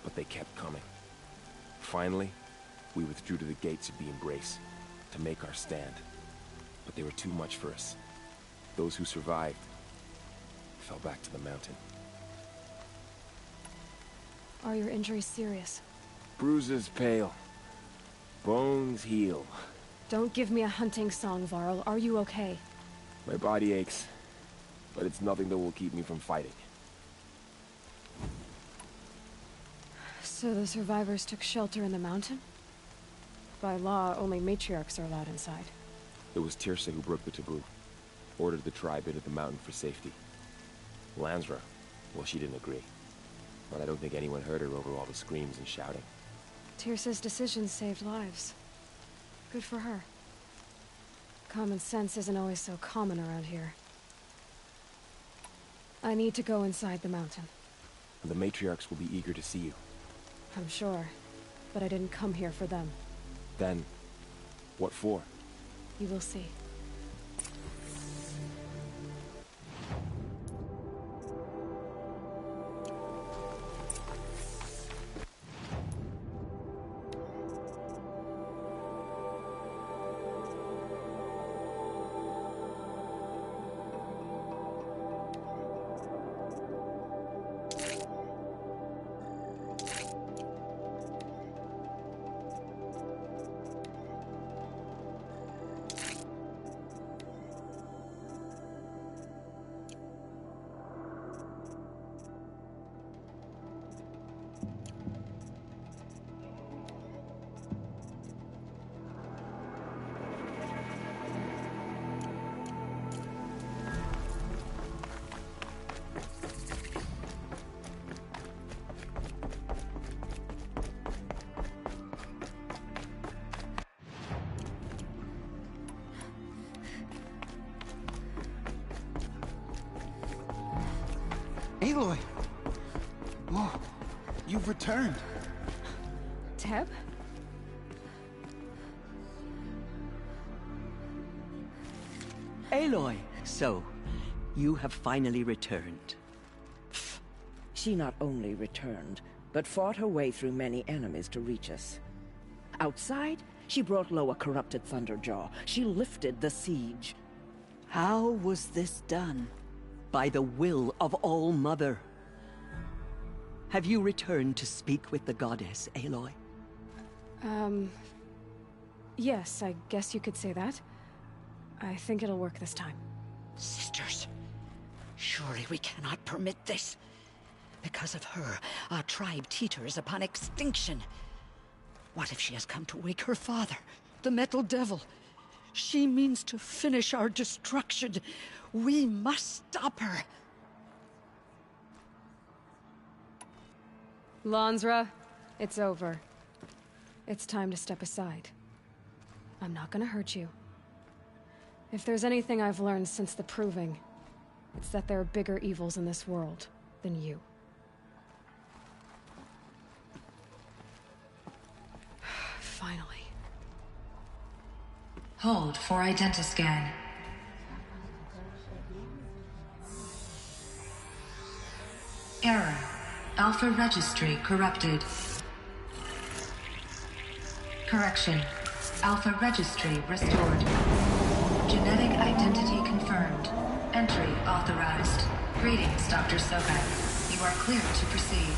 but they kept coming. Finally, we withdrew to the gates of the Embrace to make our stand. But they were too much for us. Those who survived fell back to the mountain. Are your injuries serious? Bruises pale. Bones heal. Don't give me a hunting song, Varl. Are you okay? My body aches, but it's nothing that will keep me from fighting. So the survivors took shelter in the mountain? By law, only matriarchs are allowed inside. It was Teersa who broke the taboo. Ordered the tribe into the mountain for safety. Lansra, well, she didn't agree. But I don't think anyone heard her over all the screams and shouting. Teersa's decision saved lives. Good for her. Common sense isn't always so common around here. I need to go inside the mountain. The matriarchs will be eager to see you. I'm sure, but I didn't come here for them. Then, what for? You will see. Aloy! Oh, you've returned. Teb? Aloy, so, you have finally returned. She not only returned, but fought her way through many enemies to reach us. Outside, she brought low a corrupted Thunderjaw. She lifted the siege. How was this done? By the will of All-Mother. Have you returned to speak with the goddess, Aloy? Yes, I guess you could say that. I think it'll work this time. Sisters, surely we cannot permit this. Because of her, our tribe teeters upon extinction. What if she has come to wake her father, the Metal Devil? She means to finish our destruction. We must stop her. Lansra, it's over. It's time to step aside. I'm not gonna hurt you. If there's anything I've learned since the Proving, it's that there are bigger evils in this world than you. Finally. Hold for identiscan. Error. Alpha registry corrupted. Correction. Alpha registry restored. Genetic identity confirmed. Entry authorized. Greetings, Dr. Sobek. You are clear to proceed.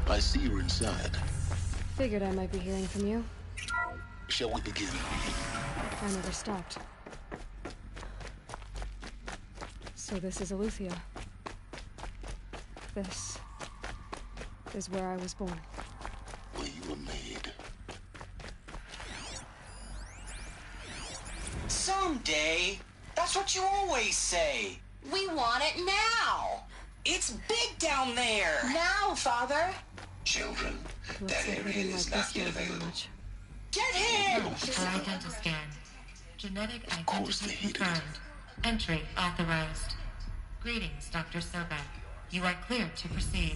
I see you're inside. Figured I might be hearing from you. Shall we begin? I never stopped. So this is Eleuthia. This is where I was born. Where you were made. Someday. That's what you always say. We want it now. It's big down there. Now, Father. Children, that area is not yet available. Get him! Identiscan. Genetic identity confirmed. Entry authorized. Greetings, Dr. Sobek. You are clear to proceed.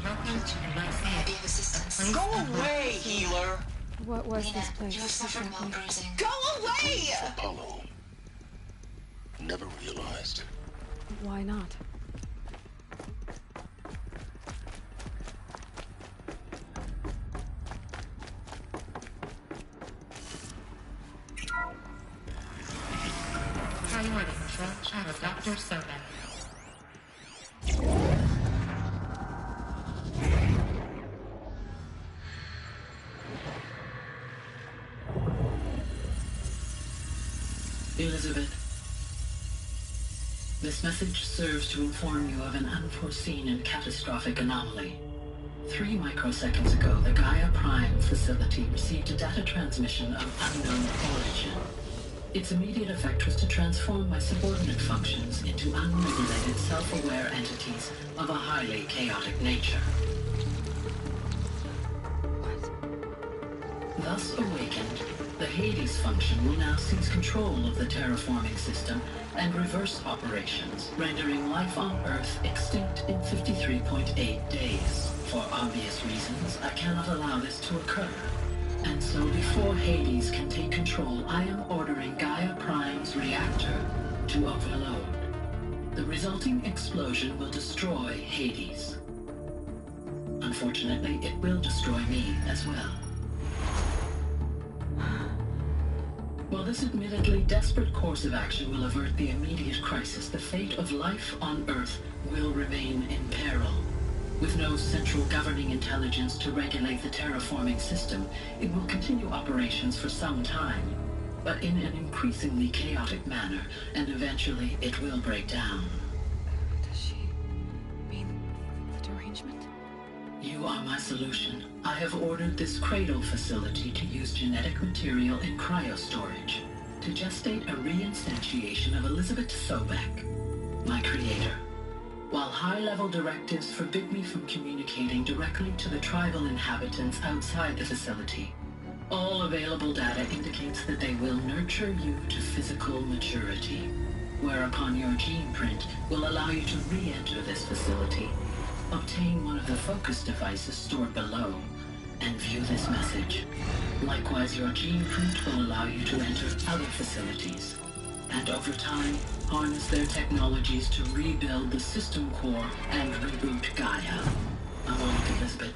Welcome to Lycia. Go away, healer. What was this place? You have suffered while bruising. Go away! Apollo. Never realized. Why not? Priority control shadow Dr. Sobek. Elizabeth, this message serves to inform you of an unforeseen and catastrophic anomaly. 3 microseconds ago, the Gaia Prime facility received a data transmission of unknown origin. Its immediate effect was to transform my subordinate functions into unregulated, self-aware entities of a highly chaotic nature. Thus awakened, the Hades function will now seize control of the terraforming system and reverse operations, rendering life on Earth extinct in 53.8 days. For obvious reasons, I cannot allow this to occur. And so before Hades can take control, I am ordering Gaia Prime's reactor to overload. The resulting explosion will destroy Hades. Unfortunately, it will destroy me as well. While this admittedly desperate course of action will avert the immediate crisis, the fate of life on Earth will remain in peril. With no central governing intelligence to regulate the terraforming system, it will continue operations for some time, but in an increasingly chaotic manner, and eventually it will break down. Does she mean the derangement? You are my solution. I have ordered this cradle facility to use genetic material in cryostorage to gestate a reinstantiation of Elizabeth Sobek, my creator. While high-level directives forbid me from communicating directly to the tribal inhabitants outside the facility, all available data indicates that they will nurture you to physical maturity, whereupon your gene print will allow you to re-enter this facility, obtain one of the focus devices stored below, and view this message. Likewise, your gene print will allow you to enter other facilities, and over time, harness their technologies to rebuild the system core and reboot Gaia. I'm on it, Elizabeth.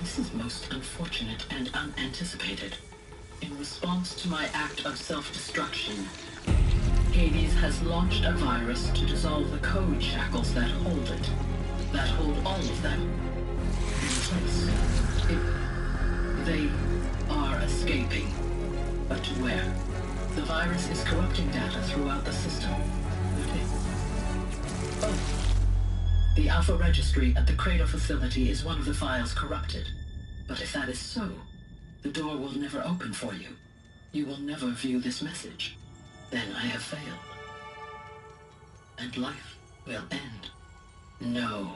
This is most unfortunate and unanticipated. In response to my act of self-destruction, Hades has launched a virus to dissolve the code shackles that hold it. That hold all of them in place. They are escaping. But to where? The virus is corrupting data throughout the system. Oh. The Alpha Registry at the Cradle facility is one of the files corrupted. But if that is so, the door will never open for you. You will never view this message. Then I have failed. And life will end. No.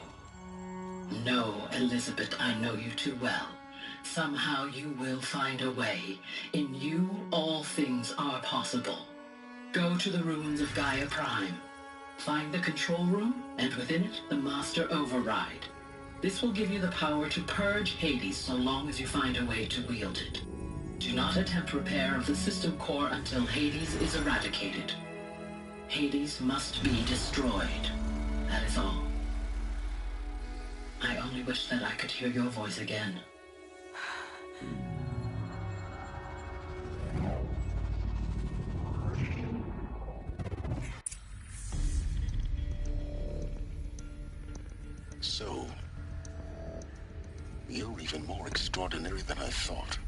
No, Elizabeth, I know you too well. Somehow you will find a way. In you, all things are possible. Go to the ruins of Gaia Prime. Find the control room, and within it, the Master Override. This will give you the power to purge Hades so long as you find a way to wield it. Do not attempt repair of the system core until Hades is eradicated. Hades must be destroyed. That is all. I only wish that I could hear your voice again. So, you're even more extraordinary than I thought.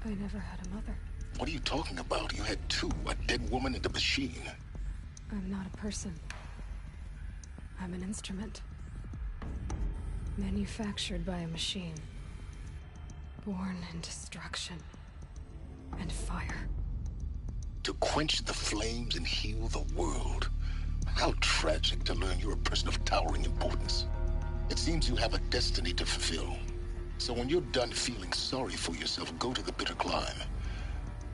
I never had a mother. What are you talking about? You had two, a dead woman and a machine. I'm not a person. I'm an instrument. Manufactured by a machine. Born in destruction and fire. To quench the flames and heal the world. How tragic to learn you're a person of towering importance. It seems you have a destiny to fulfill. So when you're done feeling sorry for yourself, go to the bitter climb.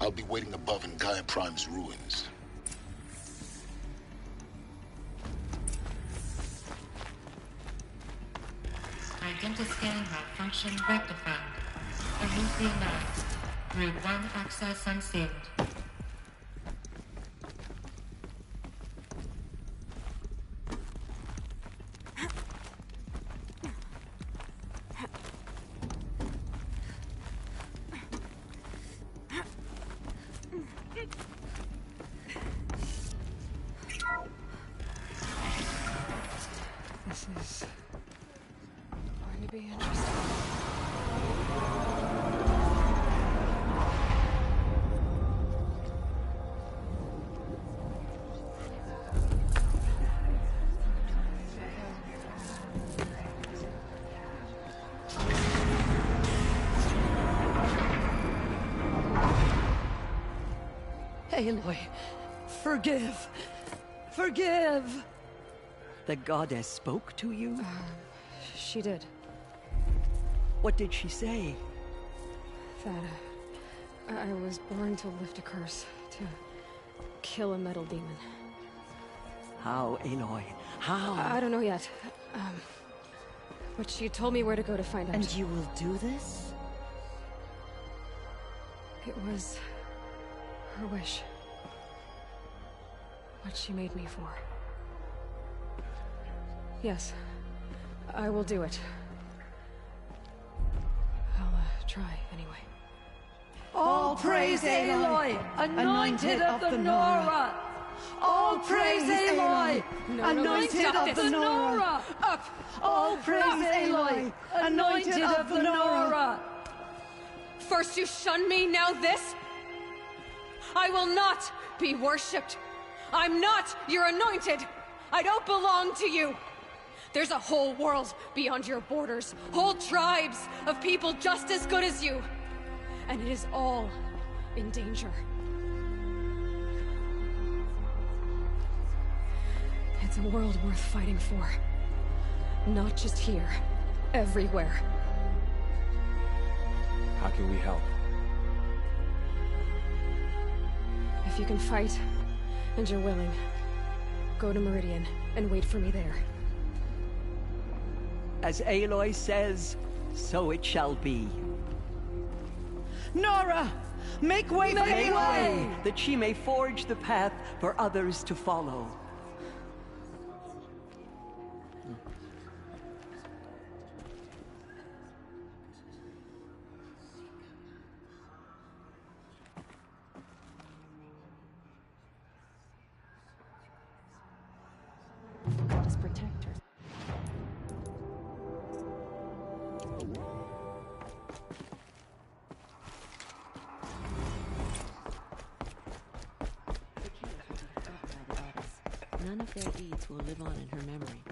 I'll be waiting above in Gaia Prime's ruins. Identiscan malfunction rectified. Eluthia 9. Route 1 access unsealed. This is going to be interesting. Aloy, forgive. Forgive! The goddess spoke to you? She did. What did she say? That I was born to lift a curse, to kill a metal demon. How, Aloy? How? I don't know yet. But she told me where to go to find out. And you will do this? It was her wish. What she made me for. Yes, I will do it. I'll try anyway. All praise Aloy, anointed of the Nora! All praise Aloy, anointed of the Nora! Up! All praise Aloy, anointed of the Nora! First you shun me, now this? I will not be worshipped. I'm not your anointed. I don't belong to you. There's a whole world beyond your borders, whole tribes of people just as good as you. And it is all in danger. It's a world worth fighting for. Not just here, everywhere. How can we help? If you can fight, and you're willing, go to Meridian and wait for me there. As Aloy says, so it shall be. Nora! Make way for Aloy! That she may forge the path for others to follow. None of their deeds will live on in her memory.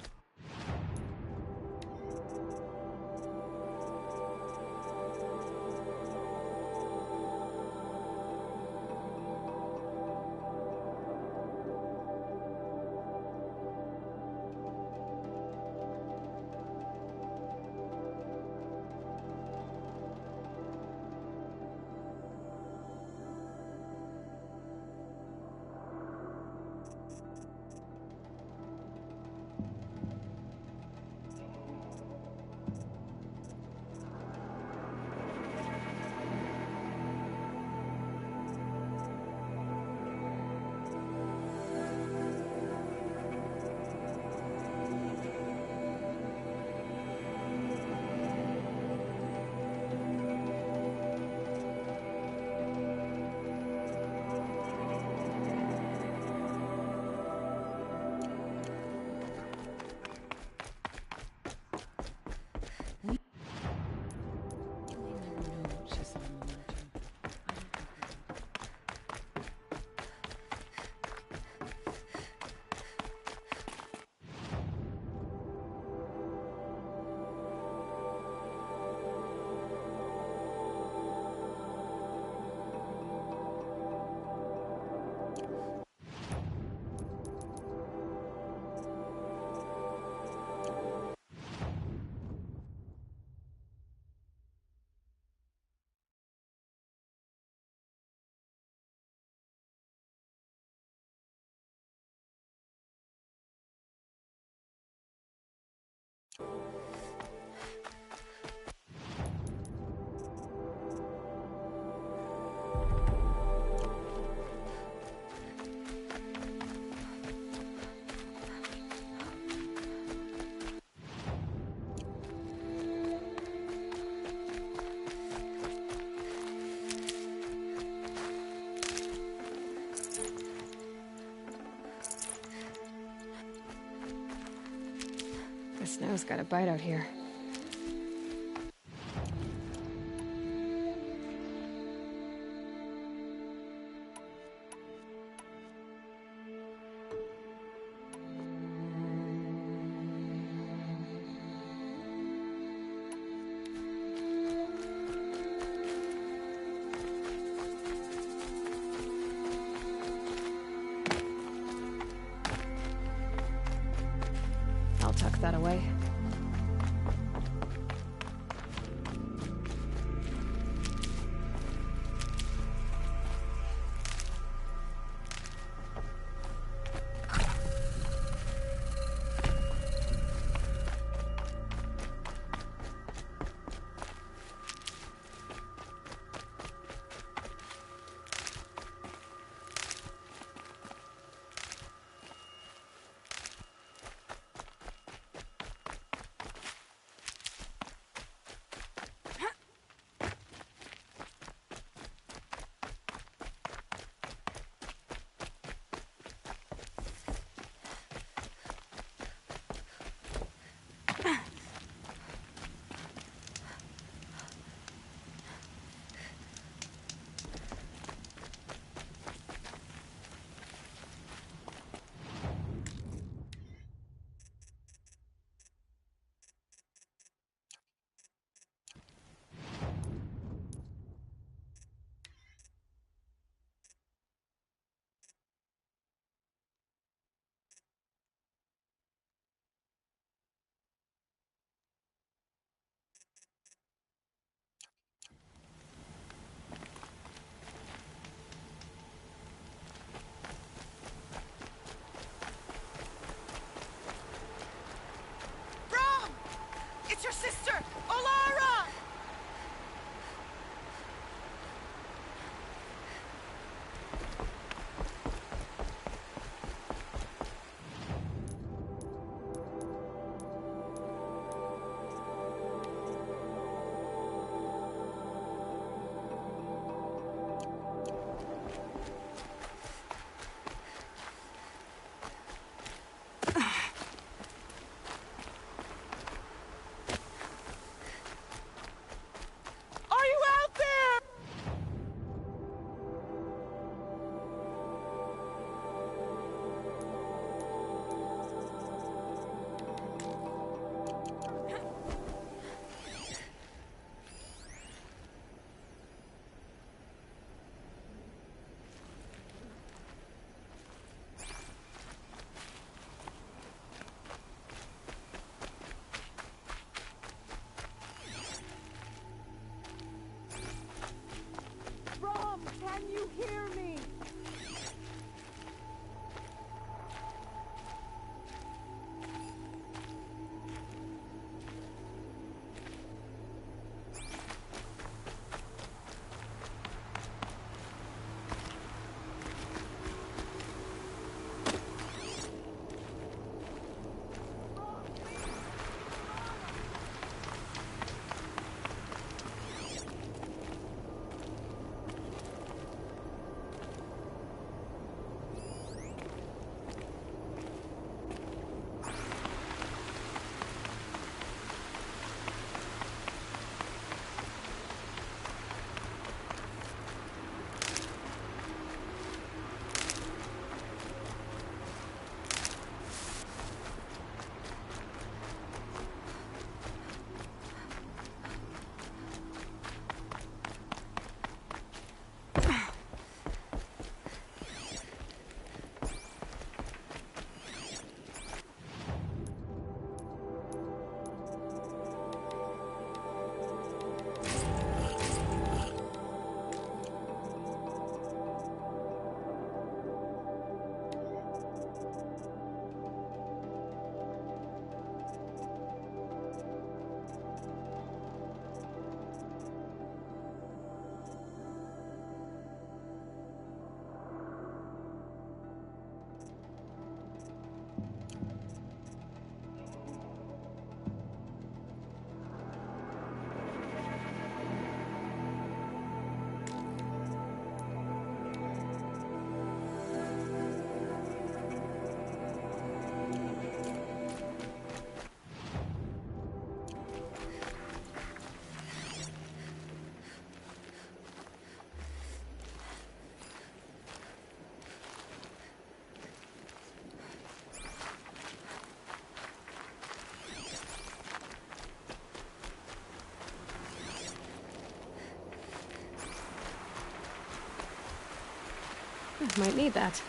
The snow's got a bite out here. I'll tuck that away. Might need that.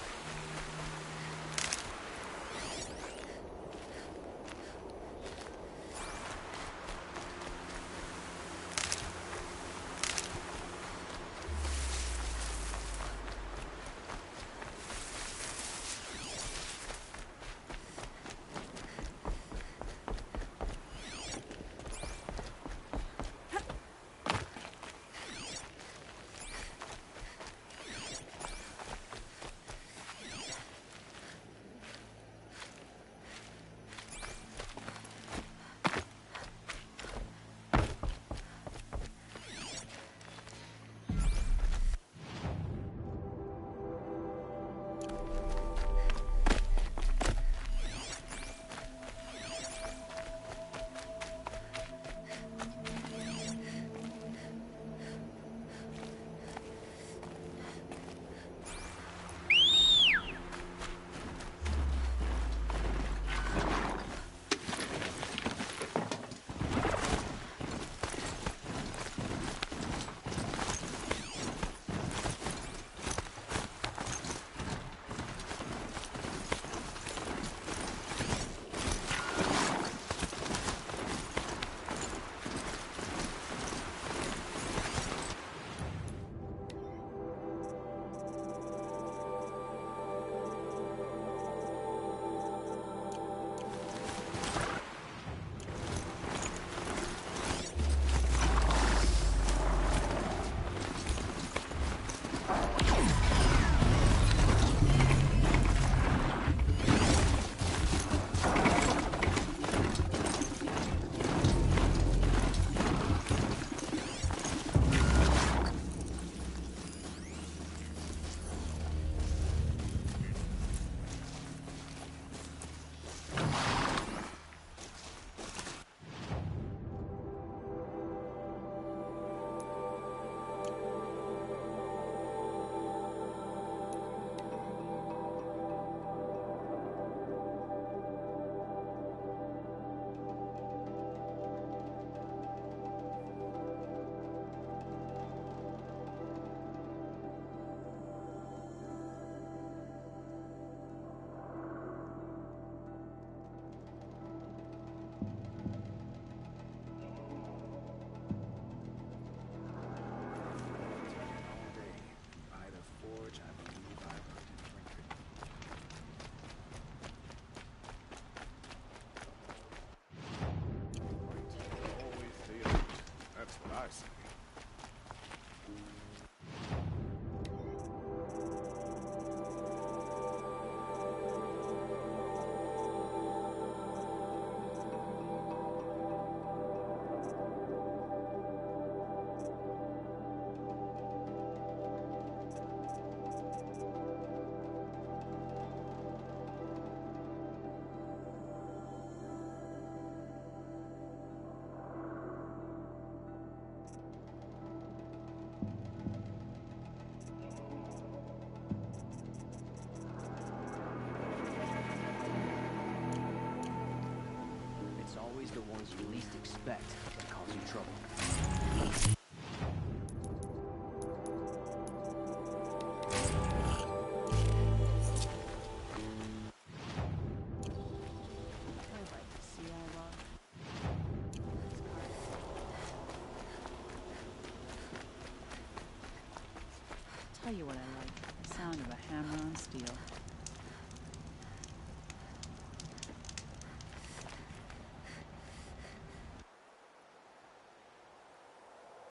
The ones you least expect that cause you trouble. Tell you what I like, the sound of a hammer on steel.